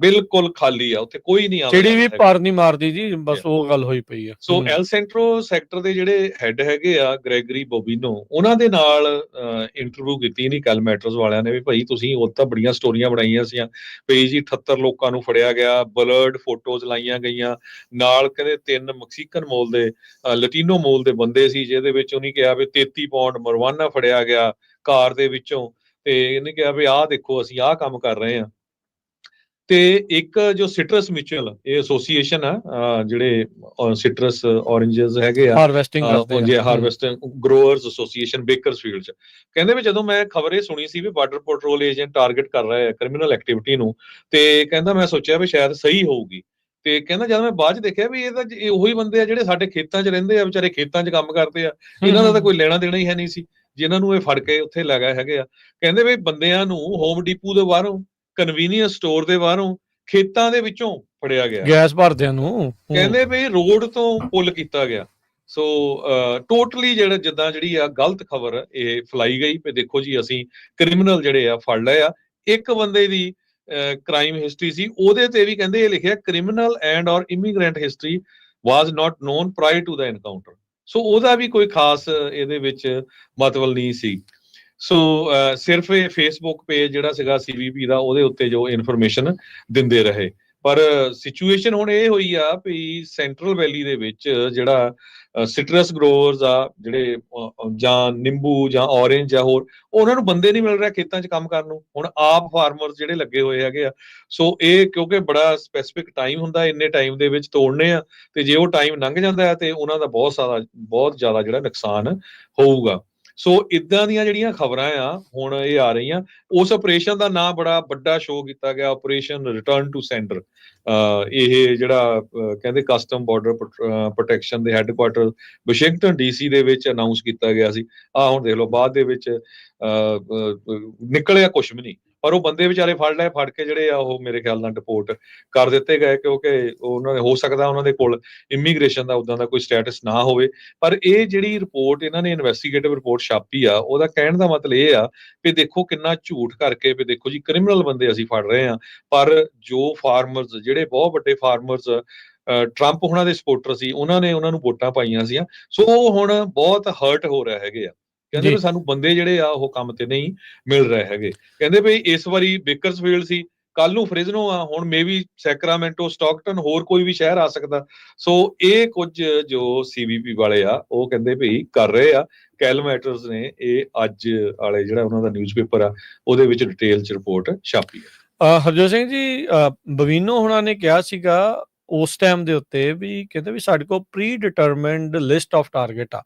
ਬਿਲਕੁਲ ਖਾਲੀ ਆ, ਉੱਥੇ ਕੋਈ ਨਹੀਂ ਆਉਂਦਾ, ਜਿਹੜੀ ਵੀ ਪਾਰ ਨਹੀਂ ਮਾਰਦੀ ਜੀ, ਬਸ ਉਹ ਗੱਲ ਹੋਈ ਪਈ ਆ। ਸੋ ਐਲ ਸੈਂਟਰੋ ਸੈਕਟਰ ਦੇ ਜਿਹੜੇ ਹੈਡ ਹੈਗੇ ਆ ਗ੍ਰੈਗਰੀ ਬੋਬੀਨੋ, ਉਹਨਾਂ ਦੇ ਨਾਲ ਇੰਟਰਵਿਊ ਕੀਤੀ ਨਹੀਂ ਕੈਲ ਮੈਟਰਸ ਵਾਲਿਆਂ ਨੇ ਵੀ ਭਾਈ ਤੁਸੀਂ ਉਹ ਤਾਂ ਬੜੀਆਂ ਸਟੋਰੀਆਂ ਬਣਾਈਆਂ ਸੀ ਵੀ ਜੀ 78 ਲੋਕਾਂ ਨੂੰ ਫੜਿਆ ਗਿਆ, ਬਲਰਡ ਫੋਟੋਜ਼ ਲਾਈਆਂ ਗਈਆਂ, ਨਾਲ ਕਹਿੰਦੇ 3 ਮੈਕਸੀਕਨ ਮੂਲ ਦੇ ਲਟੀਨੋ ਮੂਲ ਦੇ ਬੰਦੇ ਸੀ, ਜਿਹਦੇ ਵਿੱਚ ਉਹਨੇ ਕਿਹਾ ਵੀ 33 ਪਾਉਂਡ ਮਰਵਾਨਾ ਫੜਿਆ ਗਿਆ ਕਾਰ ਦੇ ਵਿੱਚੋਂ, ਤੇ ਇਹਨੇ ਕਿਹਾ ਵੀ ਆਹ ਦੇਖੋ ਅਸੀਂ ਆਹ ਕੰਮ ਕਰ ਰਹੇ ਹਾਂ। ਤੇ ਇੱਕ ਜੋ ਸਿਟਰਸ ਮਿਊਚੁਅਲ ਇਹ ਐਸੋਸੀਏਸ਼ਨ ਆ, ਜਿਹੜੇ ਸਿਟਰਸ ਔਰੇਂਜਸ ਹੈਗੇ ਆ, ਹਾਰਵੈਸਟਿੰਗ ਗਰੋਅਰਸ ਐਸੋਸੀਏਸ਼ਨ ਬੇਕਰਸਫੀਲਡ ਚ, ਕਹਿੰਦੇ ਵੀ ਜਦੋਂ ਮੈਂ ਖਬਰ ਇਹ ਸੁਣੀ ਸੀ ਵੀ ਬਾਰਡਰ ਪੈਟਰੋਲ ਏਜੰਟ ਟਾਰਗੇਟ ਕਰ ਰਹੇ ਆ ਕ੍ਰਿਮੀਨਲ ਐਕਟੀਵਿਟੀ ਨੂੰ, ਤੇ ਕਹਿੰਦਾ ਮੈਂ ਸੋਚਿਆ ਵੀ ਸ਼ਾਇਦ ਸਹੀ ਹੋਊਗੀ। ਤੇ ਕਹਿੰਦਾ ਜਦ ਮੈਂ ਬਾਅਦ ਚ ਦੇਖਿਆ ਵੀ ਇਹ ਤਾਂ ਉਹੀ ਬੰਦੇ ਆ ਜਿਹੜੇ ਸਾਡੇ ਖੇਤਾਂ 'ਚ ਰਹਿੰਦੇ ਆ, ਵਿਚਾਰੇ ਖੇਤਾਂ 'ਚ ਕੰਮ ਕਰਦੇ ਆ, ਇਹਨਾਂ ਦਾ ਤਾਂ ਕੋਈ ਲੈਣਾ ਦੇਣਾ ਹੀ ਹੈ ਨਹੀਂ ਸੀ, ਜਿਨ੍ਹਾਂ ਨੂੰ ਇਹ ਫੜ ਕੇ ਉੱਥੇ ਲੈ ਗਏ ਹੈਗੇ ਆ। ਕਹਿੰਦੇ ਵੀ ਬੰਦਿਆਂ ਨੂੰ ਹੋਮ ਡੀਪੂ ਦੇ ਬਾਹਰੋਂ, ਕਨਵੀਨੀਅੰਸ ਸਟੋਰ ਦੇ ਬਾਹਰੋਂ, ਖੇਤਾਂ ਦੇ ਵਿੱਚੋਂ ਫੜਿਆ ਗਿਆ, ਗੈਸ ਭਰਦਿਆਂ ਨੂੰ, ਕਹਿੰਦੇ ਵੀ ਰੋਡ ਤੋਂ ਪੁੱਲ ਕੀਤਾ ਗਿਆ। ਸੋ ਟੋਟਲੀ ਜਿਹੜਾ ਜਿੱਦਾਂ ਜਿਹੜੀ ਆ ਗਲਤ ਖਬਰ ਇਹ ਫੈਲਾਈ ਗਈ ਵੀ ਦੇਖੋ ਜੀ ਅਸੀਂ ਕ੍ਰਿਮੀਨਲ ਜਿਹੜੇ ਆ ਫੜ ਲਏ ਆ। ਇੱਕ ਬੰਦੇ ਦੀ ਕ੍ਰਾਈਮ ਹਿਸਟਰੀ ਸੀ, ਉਹਦੇ ਤੇ ਵੀ ਕਹਿੰਦੇ ਇਹ ਲਿਖਿਆ criminal and or immigrant history was not known prior to the encounter. So ਉਹਦਾ ਵੀ ਕੋਈ ਖਾਸ ਇਹਦੇ ਵਿੱਚ ਮਤਲਬ ਨਹੀਂ ਸੀ। ਸੋ ਸਿਰਫ ਇਹ ਫੇਸਬੁੱਕ ਪੇਜ ਜਿਹੜਾ ਸੀਗਾ CBP ਦਾ, ਉਹਦੇ ਉੱਤੇ ਜੋ ਇਨਫੋਰਮੇਸ਼ਨ ਦਿੰਦੇ ਰਹੇ। ਪਰ ਸਿਚੁਏਸ਼ਨ ਹੁਣ ਇਹ ਹੋਈ ਆ ਵੀ ਸੈਂਟਰਲ ਵੈਲੀ ਦੇ ਵਿੱਚ ਜਿਹੜਾ ਸਿਟਰਸ ਗਰੋਅਰਸ ਆ, ਜਿਹੜੇ ਜਾਂ ਨਿੰਬੂ ਜਾਂ ਔਰੇਂਜ ਜਾਂ ਹੋਰ, ਉਹਨਾਂ ਨੂੰ ਬੰਦੇ ਨਹੀਂ ਮਿਲ ਰਿਹਾ ਖੇਤਾਂ 'ਚ ਕੰਮ ਕਰਨ ਨੂੰ। ਹੁਣ ਆਪ ਫਾਰਮਰਸ ਜਿਹੜੇ ਲੱਗੇ ਹੋਏ ਹੈਗੇ ਆ, ਸੋ ਇਹ ਕਿਉਂਕਿ ਬੜਾ ਸਪੈਸੀਫਿਕ ਟਾਈਮ ਹੁੰਦਾ, ਇੰਨੇ ਟਾਈਮ ਦੇ ਵਿੱਚ ਤੋੜਨੇ ਆ, ਤੇ ਜੇ ਉਹ ਟਾਈਮ ਲੰਘ ਜਾਂਦਾ ਹੈ ਤੇ ਉਹਨਾਂ ਦਾ ਬਹੁਤ ਜ਼ਿਆਦਾ ਜਿਹੜਾ ਨੁਕਸਾਨ ਹੋਊਗਾ। ਸੋ ਇਦਾਂ ਦੀਆਂ ਜਿਹੜੀਆਂ ਖਬਰਾਂ ਆ ਹੁਣ ਇਹ ਆ ਰਹੀਆਂ। ਉਸ ਆਪਰੇਸ਼ਨ ਦਾ ਨਾਂ ਬੜਾ ਵੱਡਾ ਸ਼ੋਅ ਕੀਤਾ ਗਿਆ, ਆਪਰੇਸ਼ਨ ਰਿਟਰਨ ਟੂ ਸੈਂਡਰ। ਇਹ ਜਿਹੜਾ ਕਹਿੰਦੇ ਕਸਟਮ ਬਾਰਡਰ ਪ੍ਰੋਟੈਕਸ਼ਨ ਦੇ ਹੈੱਡਕੁਆਟਰ ਵਾਸ਼ਿੰਗਟਨ DC ਦੇ ਵਿੱਚ ਅਨਾਉਂਸ ਕੀਤਾ ਗਿਆ ਸੀ। ਹੁਣ ਦੇਖ ਲਓ ਬਾਅਦ ਦੇ ਵਿੱਚ ਨਿਕਲਿਆ ਕੁਛ ਵੀ ਨਹੀਂ, ਪਰ ਉਹ ਬੰਦੇ ਵਿਚਾਰੇ ਫੜ ਕੇ ਜਿਹੜੇ ਆ ਉਹ ਮੇਰੇ ਖਿਆਲ ਨਾਲ ਡਿਪੋਰਟ ਕਰ ਦਿੱਤੇ ਗਏ, ਕਿਉਂਕਿ ਉਹਨਾਂ ਨੇ ਹੋ ਸਕਦਾ ਉਹਨਾਂ ਦੇ ਕੋਲ ਇਮੀਗ੍ਰੇਸ਼ਨ ਦਾ ਉਦਾਂ ਦਾ ਕੋਈ ਸਟੇਟਸ ਨਾ ਹੋਵੇ। ਪਰ ਇਹ ਜਿਹੜੀ ਰਿਪੋਰਟ ਇਹਨਾਂ ਨੇ ਇਨਵੈਸਟੀਗੇਟਿਵ ਰਿਪੋਰਟ ਛਾਪੀ ਆ, ਉਹਦਾ ਕਹਿਣ ਦਾ ਮਤਲਬ ਇਹ ਆ ਵੀ ਦੇਖੋ ਕਿੰਨਾ ਝੂਠ ਕਰਕੇ ਵੀ ਦੇਖੋ ਜੀ ਕ੍ਰਿਮੀਨਲ ਬੰਦੇ ਅਸੀਂ ਫੜ ਰਹੇ ਹਾਂ, ਪਰ ਜੋ ਫਾਰਮਰਸ ਜਿਹੜੇ ਬਹੁਤ ਵੱਡੇ ਫਾਰਮਰਸ ਟਰੰਪ ਉਹਨਾਂ ਦੇ ਸਪੋਰਟਰ ਸੀ, ਉਹਨਾਂ ਨੇ ਉਹਨਾਂ ਨੂੰ ਵੋਟਾਂ ਪਾਈਆਂ ਸੀ, ਸੋ ਉਹ ਹੁਣ ਬਹੁਤ ਹਰਟ ਹੋ ਰਹੇ ਹੈਗੇ ਆ। ਕਹਿੰਦੇ ਵੀ ਸਾਨੂੰ ਬੰਦੇ ਜਿਹੜੇ ਆ ਉਹ ਕੰਮ ਤੇ ਨਹੀਂ ਮਿਲ ਰਹੇ ਹੈਗੇ। ਕਹਿੰਦੇ ਵੀ ਇਸ ਵਾਰੀ ਬੇਕਰਸਫੀਲਡ ਸੀ, ਕੱਲ ਨੂੰ ਫ੍ਰਿਜ਼ਨੋ ਆ, ਹੁਣ ਮੇਬੀ ਸੈਕਰਾਮੈਂਟੋ, ਸਟਾਕਟਨ, ਹੋਰ ਕੋਈ ਵੀ ਸ਼ਹਿਰ ਆ ਸਕਦਾ। ਸੋ ਇਹ ਕੁਝ ਜੋ CBP ਵਾਲੇ ਆ ਉਹ ਕਹਿੰਦੇ ਵੀ ਕਰ ਰਹੇ ਆ। ਕੈਲ ਮੈਟਰਸ ਨੇ ਇਹ ਅੱਜ ਵਾਲੇ ਜਿਹੜਾ ਉਹਨਾਂ ਦਾ ਨਿਊਜ਼ਪੇਪਰ ਆ ਉਹਦੇ ਵਿੱਚ ਡਿਟੇਲ ਚ ਰਿਪੋਰਟ ਛਾਪੀ ਹੈ। ਹਰਜੋਤ ਸਿੰਘ ਜੀ, ਬਵੀਨੋ ਹੁਣਾਂ ਨੇ ਕਿਹਾ ਸੀਗਾ ਉਸ ਟਾਈਮ ਦੇ ਉੱਤੇ ਵੀ, ਕਹਿੰਦੇ ਵੀ ਸਾਡੇ ਕੋਲ pre determined list of target ਆ,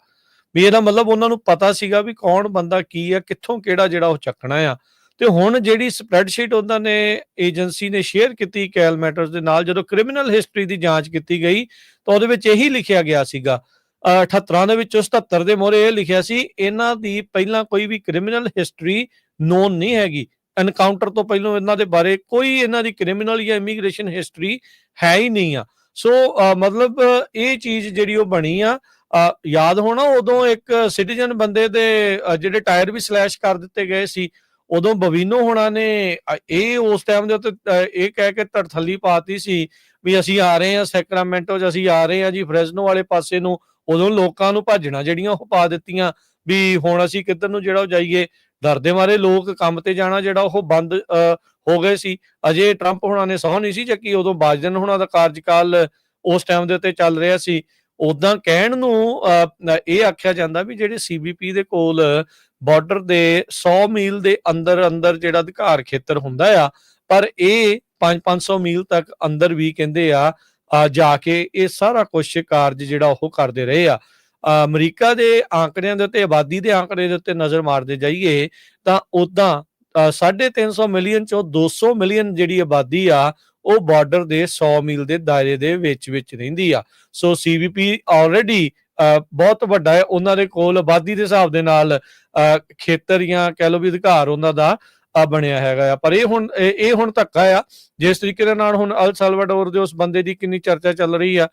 ਵੀ ਇਹਦਾ ਮਤਲਬ ਉਹਨਾਂ ਨੂੰ ਪਤਾ ਸੀਗਾ ਵੀ ਕੌਣ ਬੰਦਾ ਕੀ ਆ, ਕਿੱਥੋਂ ਕਿਹੜਾ ਜਿਹੜਾ ਉਹ ਚੱਕਣਾ ਆ, ਤੇ ਹੁਣ ਜਿਹੜੀ ਸਪਰੈਡਸ਼ੀਟ ਉਹਨਾਂ ਨੇ ਏਜੰਸੀ ਨੇ ਸ਼ੇਅਰ ਕੀਤੀ ਕੈਲ ਮੈਟਰਸ ਦੇ ਨਾਲ, ਜਦੋਂ ਕ੍ਰਿਮੀਨਲ ਹਿਸਟਰੀ ਦੀ ਜਾਂਚ ਕੀਤੀ ਗਈ ਤਾਂ ਉਹਦੇ ਵਿੱਚ ਇਹੀ ਲਿਖਿਆ ਗਿਆ ਸੀਗਾ 78 ਦੇ ਵਿੱਚੋਂ 77 ਦੇ ਮੋਹਰੇ ਇਹ ਲਿਖਿਆ ਸੀ ਇਹਨਾਂ ਦੀ ਪਹਿਲਾਂ ਕੋਈ ਵੀ ਕ੍ਰਿਮੀਨਲ ਹਿਸਟਰੀ ਨੋਨ ਨਹੀਂ ਹੈਗੀ, ਐਨਕਾਊਂਟਰ ਤੋਂ ਪਹਿਲਾਂ ਇਹਨਾਂ ਦੇ ਬਾਰੇ ਕੋਈ ਇਹਨਾਂ ਦੀ ਕ੍ਰਿਮੀਨਲ ਜਾਂ ਇਮੀਗ੍ਰੇਸ਼ਨ ਹਿਸਟਰੀ ਹੈ ਹੀ ਨਹੀਂ ਆ। ਸੋ ਮਤਲਬ ਇਹ ਚੀਜ਼ ਜਿਹੜੀ ਉਹ ਬਣੀ ਆ। ਯਾਦ ਹੋਣਾ ਉਦੋਂ ਇੱਕ ਸਿਟੀਜ਼ਨ ਬੰਦੇ ਦੇ ਜਿਹੜੇ ਟਾਇਰ ਵੀ ਸਲੈਸ਼ ਕਰ ਦਿੱਤੇ ਗਏ ਸੀ, ਉਦੋਂ ਬਵੀਨੋ ਹੋਣਾ ਨੇ ਇਹ ਉਸ ਟਾਈਮ ਦੇ ਉੱਤੇ ਇਹ ਕਹਿ ਕੇ ਧੜਥੱਲੀ ਪਾਤੀ ਸੀ ਵੀ ਅਸੀਂ ਆ ਰਹੇ ਹਾਂ ਸੈਕਰਾਮੈਂਟੋ 'ਚ, ਅਸੀਂ ਆ ਰਹੇ ਹਾਂ ਜੀ ਫਰੈਜ਼ਨੋ ਵਾਲੇ ਪਾਸੇ ਨੂੰ। ਉਦੋਂ ਲੋਕਾਂ ਨੂੰ ਭਾਜਣਾ ਜਿਹੜੀਆਂ ਉਹ ਪਾ ਦਿੱਤੀਆਂ ਵੀ ਹੁਣ ਅਸੀਂ ਕਿੱਧਰ ਨੂੰ ਜਿਹੜਾ ਉਹ ਜਾਈਏ, ਡਰਦੇ ਮਾਰੇ ਲੋਕ ਕੰਮ ਤੇ ਜਾਣਾ ਜਿਹੜਾ ਉਹ ਬੰਦ ਹੋ ਗਏ ਸੀ। ਅਜੇ ਟਰੰਪ ਹੋਣਾ ਨੇ ਸਹੁੰ ਨਹੀਂ ਸੀ ਚੱਕੀ, ਉਦੋਂ ਬਾਈਡਨ ਹੋਣਾ ਦਾ ਕਾਰਜਕਾਲ ਉਸ ਟਾਈਮ ਦੇ ਉੱਤੇ ਚੱਲ ਰਿਹਾ ਸੀ। ਉਦਾਂ ਕਹਿਣ ਨੂੰ ਇਹ ਆਖਿਆ ਜਾਂਦਾ ਵੀ ਜਿਹੜੇ CBP ਦੇ ਕੋਲ ਬਾਰਡਰ ਦੇ 100 ਮੀਲ ਦੇ ਅੰਦਰ ਅੰਦਰ ਜਿਹੜਾ ਅਧਿਕਾਰ ਖੇਤਰ ਹੁੰਦਾ ਆ, ਪਰ ਇਹ 500 ਮੀਲ ਤੱਕ ਅੰਦਰ ਵੀ ਕਹਿੰਦੇ ਆ ਜਾ ਕੇ ਇਹ ਸਾਰਾ ਕੁਛ ਕਾਰਜ ਜਿਹੜਾ ਉਹ ਕਰਦੇ ਰਹੇ ਆ। ਅਮਰੀਕਾ ਦੇ ਆંકੜਿਆਂ ਦੇ ਉੱਤੇ, ਆਬਾਦੀ ਦੇ ਆંકੜੇ ਦੇ ਉੱਤੇ ਨਜ਼ਰ ਮਾਰਦੇ ਜਾਈਏ ਤਾਂ ਉਦਾਂ 350 ਮਿਲੀਅਨ ਚੋਂ 200 ਮਿਲੀਅਨ ਜਿਹੜੀ ਆਬਾਦੀ ਆ ਉਹ ਬਾਰਡਰ ਦੇ 100 ਮੀਲ ਦੇ ਦਾਇਰੇ ਦੇ ਵਿੱਚ ਰਹਿੰਦੀ ਆ। ਸੋ CBP ਆਲਰੇਡੀ ਬਹੁਤ ਵੱਡਾ ਹੈ, ਉਹਨਾਂ ਦੇ ਕੋਲ ਆਬਾਦੀ ਦੇ ਹਿਸਾਬ ਦੇ ਨਾਲ ਖੇਤਰ ਜਾਂ ਕਹਿ ਲਓ ਵੀ ਅਧਿਕਾਰ ਉਹਨਾਂ ਦਾ ਬਣਿਆ ਹੈਗਾ ਆ। ਪਰ ਇਹ ਹੁਣ ਧੱਕਾ ਆ ਜਿਸ ਤਰੀਕੇ ਦੇ ਨਾਲ ਹੁਣ ਅਲ ਸਲਵਾਡੋਰ ਦੇ ਉਸ ਬੰਦੇ ਦੀ ਕਿੰਨੀ ਚਰਚਾ ਚੱਲ ਰਹੀ ਆ,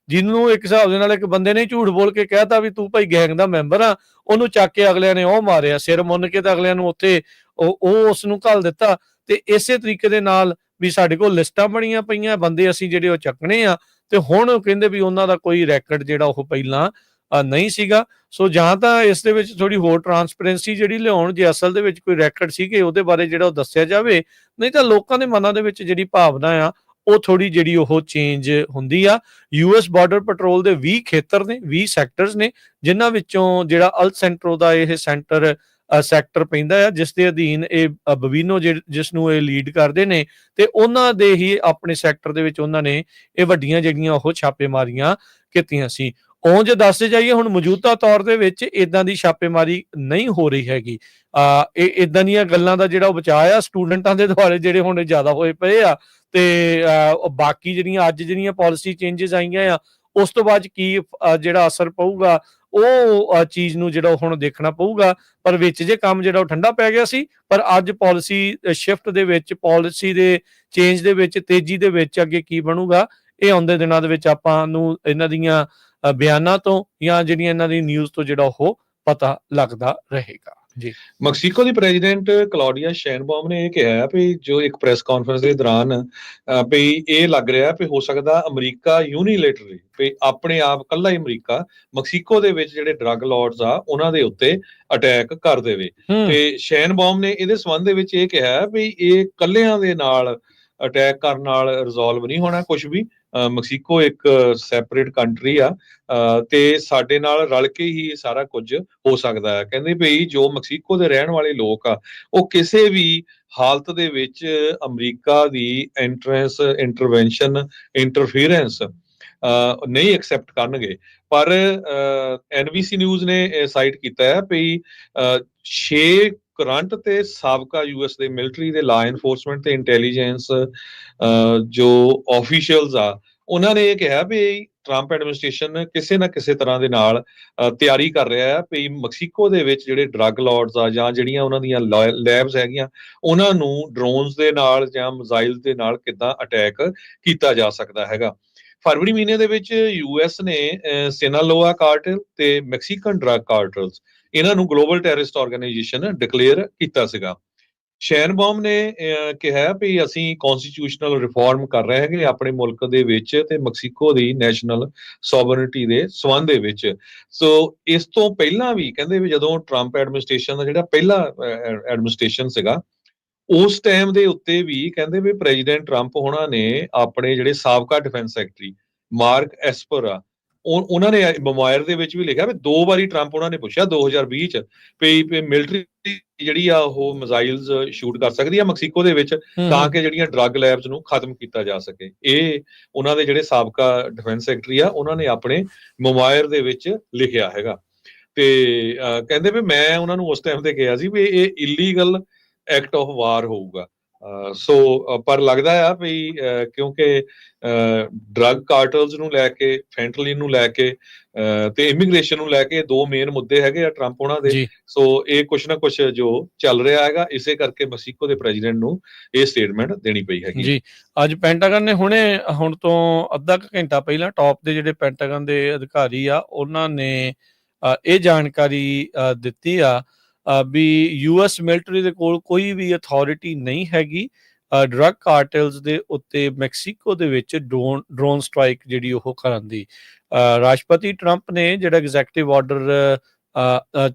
ਜਿਹਨੂੰ ਇੱਕ ਹਿਸਾਬ ਦੇ ਨਾਲ ਇੱਕ ਬੰਦੇ ਨੇ ਝੂਠ ਬੋਲ ਕੇ ਕਹਿਤਾ ਵੀ ਤੂੰ ਭਾਈ ਗੈਂਗ ਦਾ ਮੈਂਬਰ ਆ, ਉਹਨੂੰ ਚੱਕ ਕੇ ਅਗਲਿਆਂ ਨੇ ਉਹ ਮਾਰਿਆ, ਸਿਰ ਮੁੰਨ ਕੇ ਤਾਂ ਅਗਲਿਆਂ ਨੂੰ ਉੱਥੇ ਉਹ ਉਸ ਨੂੰ ਘੱਲ ਦਿੱਤਾ। ਤੇ ਇਸੇ ਤਰੀਕੇ ਦੇ ਨਾਲ ਵੀ ਸਾਡੇ ਕੋਲ ਲਿਸਟਾਂ ਬਣੀਆਂ ਪਈਆਂ ਬੰਦੇ ਅਸੀਂ ਜਿਹੜੇ ਉਹ ਚੱਕਣੇ ਆ, ਤੇ ਹੁਣ ਕਹਿੰਦੇ ਵੀ ਉਹਨਾਂ ਦਾ ਕੋਈ ਰੈਕਡ ਜਿਹੜਾ ਉਹ ਪਹਿਲਾਂ ਨਹੀਂ ਸੀਗਾ। ਸੋ ਜਾਂ ਤਾਂ ਇਸ ਦੇ ਵਿੱਚ ਥੋੜੀ ਹੋਰ ਟਰਾਂਸਪੇਰੈਂਸੀ ਜਿਹੜੀ ਲਿਆਉਣ, ਜੇ ਅਸਲ ਦੇ ਵਿੱਚ ਕੋਈ ਰੈਕਡ ਸੀਗੇ ਉਹਦੇ ਬਾਰੇ ਜਿਹੜਾ ਉਹ ਦੱਸਿਆ ਜਾਵੇ, ਨਹੀਂ ਤਾਂ ਲੋਕਾਂ ਦੇ ਮਨਾਂ ਦੇ ਵਿੱਚ ਜਿਹੜੀ ਭਾਵਨਾ ਆ ਉਹ ਥੋੜੀ ਜਿਹੜੀ ਉਹ ਚੇਂਜ ਹੁੰਦੀ ਆ। US ਬਾਰਡਰ ਪੈਟਰੋਲ ਦੇ 20 ਖੇਤਰ ਨੇ, 20 ਸੈਕਟਰਸ ਨੇ, ਜਿਨ੍ਹਾਂ ਵਿੱਚੋਂ ਜਿਹੜਾ ਅਲ ਸੈਂਟਰੋ ਦਾ ਇਹ ਸੈਕਟਰ ਪੈਂਦਾ ਆ, ਜਿਸ ਦੇ ਅਧੀਨ ਇਹ ਬਵੀਨੋ ਜਿਸ ਨੂੰ ਇਹ ਲੀਡ ਕਰਦੇ ਨੇ, ਤੇ ਉਹਨਾਂ ਦੇ ਹੀ ਆਪਣੇ ਸੈਕਟਰ ਦੇ ਵਿੱਚ ਉਹਨਾਂ ਨੇ ਇਹ ਵੱਡੀਆਂ ਜਿਹੜੀਆਂ ਉਹ ਛਾਪੇਮਾਰੀਆਂ ਕੀਤੀਆਂ ਸੀ। ਉਂਝ ਦੱਸਦੇ ਜਾਈਏ ਹੁਣ ਮੌਜੂਦਾ ਤੌਰ ਦੇ ਵਿੱਚ ਇਦਾਂ ਦੀ ਛਾਪੇਮਾਰੀ ਨਹੀਂ ਹੋ ਰਹੀ ਹੈਗੀ। ਇਹ ਇਦਾਂ ਦੀਆਂ ਗੱਲਾਂ ਦਾ ਜਿਹੜਾ ਬਚਾਅ ਆ ਸਟੂਡੈਂਟਾਂ ਦੇ ਦੁਆਲੇ ਜਿਹੜੇ ਹੁਣ ਜ਼ਿਆਦਾ ਹੋਏ ਪਏ ਆ, ਤੇ ਬਾਕੀ ਜਿਹੜੀਆਂ ਅੱਜ ਜਿਹੜੀਆਂ ਪਾਲਿਸੀ ਚੇਂਜਸ ਆਈਆਂ ਆ ਉਸ ਤੋਂ ਬਾਅਦ ਕੀ ਜਿਹੜਾ ਅਸਰ ਪਊਗਾ ਉਹ ਚੀਜ਼ ਨੂੰ ਜਿਹੜਾ ਹੁਣ ਦੇਖਣਾ ਪਊਗਾ। ਪਰ ਵਿੱਚ ਜੇ ਕੰਮ ਜਿਹੜਾ ਉਹ ਠੰਡਾ ਪੈ ਗਿਆ ਸੀ, ਪਰ ਅੱਜ ਪਾਲਿਸੀ ਸ਼ਿਫਟ ਦੇ ਵਿੱਚ, ਪਾਲਿਸੀ ਦੇ ਚੇਂਜ ਦੇ ਵਿੱਚ, ਤੇਜ਼ੀ ਦੇ ਵਿੱਚ ਅੱਗੇ ਕੀ ਬਣੂਗਾ ਇਹ ਆਉਂਦੇ ਦਿਨਾਂ ਦੇ ਵਿੱਚ ਆਪਾਂ ਨੂੰ ਇਹਨਾਂ ਦੀਆਂ ਬਿਆਨਾਂ ਤੋਂ ਜਾਂ ਜਿਹੜੀਆਂ ਇਹਨਾਂ ਦੀ ਨਿਊਜ਼ ਤੋਂ ਜਿਹੜਾ ਉਹ ਪਤਾ ਲੱਗਦਾ ਰਹੇਗਾ। ਜੀ, ਮੈਕਸੀਕੋ ਦੀ ਪ੍ਰੈਜ਼ੀਡੈਂਟ ਕਲੌਡੀਆ ਸ਼ੇਨਬਾਮ ਨੇ ਇਹ ਕਿਹਾ ਵੀ ਜੋ ਇੱਕ ਪ੍ਰੈਸ ਕਾਨਫਰੰਸ ਦੇ ਦੌਰਾਨ ਵੀ ਇਹ ਲੱਗ ਰਿਹਾ ਵੀ ਹੋ ਸਕਦਾ ਅਮਰੀਕਾ ਯੂਨੀਲੇਟਰਲੀ ਵੀ ਆਪਣੇ ਆਪ ਕੱਲਾ ਹੀ ਅਮਰੀਕਾ ਮੈਕਸੀਕੋ ਦੇ ਵਿੱਚ ਜਿਹੜੇ ਡਰੱਗ ਲਾਰਡਸ ਆ ਉਹਨਾਂ ਦੇ ਉੱਤੇ ਅਟੈਕ ਕਰ ਦੇਵੇ। ਤੇ ਸ਼ੇਨਬਾਮ ਨੇ ਇਹਦੇ ਸੰਬੰਧ ਦੇ ਵਿੱਚ ਇਹ ਕਿਹਾ ਵੀ ਇਹ ਕੱਲਿਆਂ ਦੇ ਨਾਲ ਅਟੈਕ ਕਰਨ ਨਾਲ ਰਿਜ਼ੋਲਵ ਨਹੀਂ ਹੋਣਾ ਕੁਝ ਵੀ। ਮੈਕਸੀਕੋ ਇੱਕ ਸੈਪਰੇਟ ਕੰਟਰੀ ਆ ਤੇ ਸਾਡੇ ਨਾਲ ਰਲ ਕੇ ਹੀ ਸਾਰਾ ਕੁਝ ਹੋ ਸਕਦਾ ਹੈ। ਕਹਿੰਦੇ ਵੀ ਜੋ ਮੈਕਸੀਕੋ ਦੇ ਰਹਿਣ ਵਾਲੇ ਲੋਕ ਆ ਉਹ ਕਿਸੇ ਵੀ ਹਾਲਤ ਦੇ ਵਿੱਚ ਅਮਰੀਕਾ ਦੀ ਇੰਟਰਵੈਂਸ਼ਨ, ਇੰਟਰਫੀਰੈਂਸ ਨਹੀਂ ਐਕਸੈਪਟ ਕਰਨਗੇ। ਪਰ NBC ਨਿਊਜ਼ ਨੇ ਸਾਈਟ ਕੀਤਾ ਹੈ ਵੀ 6 ਕਰੰਟ ਤੇ ਸਾਬਕਾ US ਦੇ ਮਿਲਟਰੀ ਦੇ ਲਾ ਇਨਫੋਰਸਮੈਂਟ ਤੇ ਇੰਟੈਲੀਜੈਂਸ ਜੋ ਆਫੀਸ਼ੀਅਲਸ ਆ ਉਹਨਾਂ ਨੇ ਇਹ ਕਿਹਾ ਵੀ ਟਰੰਪ ਐਡਮਿਨਿਸਟ੍ਰੇਸ਼ਨ ਕਿਸੇ ਨਾ ਕਿਸੇ ਤਰ੍ਹਾਂ ਦੇ ਨਾਲ ਤਿਆਰੀ ਕਰ ਰਿਹਾ ਹੈ ਵੀ ਮੈਕਸੀਕੋ ਦੇ ਵਿੱਚ ਜਿਹੜੇ ਡਰੱਗ ਲਾਰਡਸ ਆ ਜਾਂ ਜਿਹੜੀਆਂ ਉਹਨਾਂ ਦੀਆਂ ਲੈਬਸ ਹੈਗੀਆਂ ਉਹਨਾਂ ਨੂੰ ਡਰੋਨਸ ਦੇ ਨਾਲ ਜਾਂ ਮਿਜ਼ਾਈਲ ਦੇ ਨਾਲ ਕਿੱਦਾਂ ਅਟੈਕ ਕੀਤਾ ਜਾ ਸਕਦਾ ਹੈਗਾ। ਫਰਵਰੀ ਮਹੀਨੇ ਦੇ ਵਿੱਚ US ਨੇ ਸਿਨਾਲੋਆ ਕਾਰਟਲ ਤੇ ਮੈਕਸੀਕਨ ਡਰੱਗ ਕਾਰਟਲਸ ਇਹਨਾਂ ਨੂੰ ਗਲੋਬਲ ਟੈਰਰਿਸਟ ਆਰਗੇਨਾਈਜੇਸ਼ਨ ਡਿਕਲੇਅਰ ਕੀਤਾ ਸੀਗਾ। ਸ਼ੇਨਬਾਮ ਨੇ ਕਿਹਾ ਵੀ ਅਸੀਂ ਕਨਸਟੀਟਿਊਸ਼ਨਲ ਰਿਫਾਰਮ ਕਰ ਰਹੇ ਹੈਗੇ ਆਪਣੇ ਮੁਲਕ ਦੇ ਵਿੱਚ ਤੇ ਮੈਕਸੀਕੋ ਦੀ ਨੈਸ਼ਨਲ ਸੋਵਰਨਿਟੀ ਦੇ ਸੰਬੰਧ ਦੇ ਵਿੱਚ। ਸੋ ਇਸ ਤੋਂ ਪਹਿਲਾਂ ਵੀ ਕਹਿੰਦੇ ਵੀ ਜਦੋਂ ਟਰੰਪ ਐਡਮਿਨਿਸਟ੍ਰੇਸ਼ਨ ਦਾ ਜਿਹੜਾ ਪਹਿਲਾ ਐਡਮਿਨਿਸਟ੍ਰੇਸ਼ਨ ਸੀਗਾ ਉਸ ਟਾਈਮ ਦੇ ਉੱਤੇ ਵੀ ਕਹਿੰਦੇ ਵੀ ਪ੍ਰੈਜ਼ੀਡੈਂਟ ਟਰੰਪ ਹੋਣਾ ਨੇ ਆਪਣੇ ਜਿਹੜੇ ਸਾਬਕਾ ਡਿਫੈਂਸ ਸੈਕਟਰੀ ਮਾਰਕ ਐਸਪਰ ਆ ਉਹਨਾਂ ਨੇ ਮੋਬਾਈਲ ਦੇ ਵਿੱਚ ਵੀ ਲਿਖਿਆ ਵੀ 2 ਵਾਰੀ ਟਰੰਪ ਉਹਨਾਂ ਨੇ ਪੁੱਛਿਆ 2020 ਚ ਵੀ ਮਿਲਟਰੀ ਜਿਹੜੀ ਆ ਉਹ ਮਿਜ਼ਾਈਲਸ ਸ਼ੂਟ ਕਰ ਸਕਦੀ ਆ ਮੈਕਸੀਕੋ ਦੇ ਵਿੱਚ ਤਾਂ ਕਿ ਜਿਹੜੀਆਂ ਡਰੱਗ ਲੈਬਸ ਨੂੰ ਖਤਮ ਕੀਤਾ ਜਾ ਸਕੇ। ਇਹ ਉਹਨਾਂ ਦੇ ਜਿਹੜੇ ਸਾਬਕਾ ਡਿਫੈਂਸ ਸੈਕਟਰੀ ਆ ਉਹਨਾਂ ਨੇ ਆਪਣੇ ਮੋਬਾਈਲ ਦੇ ਵਿੱਚ ਲਿਖਿਆ ਹੈਗਾ। ਤੇ ਕਹਿੰਦੇ ਵੀ ਮੈਂ ਉਹਨਾਂ ਨੂੰ ਉਸ ਟਾਈਮ ਤੇ ਕਿਹਾ ਸੀ ਵੀ ਇਹ ਇਲੀਗਲ ਐਕਟ ਆਫ ਵਾਰ ਹੋਊਗਾ। ਸੋ ਪਰ ਲੱਗਦਾ ਆ ਵੀ ਕਿਉਂਕਿ ਡਰੱਗ ਕਾਰਟਲਸ ਨੂੰ ਲੈ ਕੇ, ਫੈਂਟਲਿਨ ਨੂੰ ਲੈ ਕੇ ਤੇ ਇਮੀਗ੍ਰੇਸ਼ਨ ਨੂੰ ਲੈ ਕੇ ਦੋ ਮੇਨ ਮੁੱਦੇ ਹੈਗੇ ਆ ਟਰੰਪ ਉਹਨਾਂ ਦੇ। ਜੀ ਸੋ ਇਹ ਕੁਛ ਨਾ ਕੁਛ ਜੋ ਚੱਲ ਰਿਹਾ ਹੈਗਾ, ਇਸੇ ਕਰਕੇ ਮੈਕਸੀਕੋ ਦੇ ਪ੍ਰੈਜ਼ੀਡੈਂਟ ਨੂੰ ਇਹ ਸਟੇਟਮੈਂਟ ਦੇਣੀ ਪਈ ਹੈਗੀ। ਜੀ ਅੱਜ ਪੈਂਟਾਗਨ ਨੇ ਹੁਣ ਤੋਂ ਅੱਧਾ ਕੁ ਘੰਟਾ ਪਹਿਲਾਂ ਟੌਪ ਦੇ ਜਿਹੜੇ ਪੈਂਟਾਗਨ ਦੇ ਅਧਿਕਾਰੀ ਆ ਉਹਨਾਂ ਨੇ ਇਹ ਜਾਣਕਾਰੀ ਦਿੱਤੀ ਆ ਵੀ ਯੂਐਸ ਮਿਲਟਰੀ ਦੇ ਕੋਲ ਕੋਈ ਵੀ ਅਥਾਰਟੀ ਨਹੀਂ ਹੈਗੀ ਡਰੱਗ ਕਾਰਟਲਸ ਦੇ ਉੱਤੇ ਮੈਕਸੀਕੋ ਦੇ ਵਿੱਚ ਡਰੋਨ ਸਟ੍ਰਾਈਕ ਜਿਹੜੀ ਉਹ ਕਰਨ ਦੀ। ਰਾਸ਼ਟਰਪਤੀ ਟਰੰਪ ਨੇ ਜਿਹੜਾ ਐਗਜ਼ੈਕਟਿਵ ਆਰਡਰ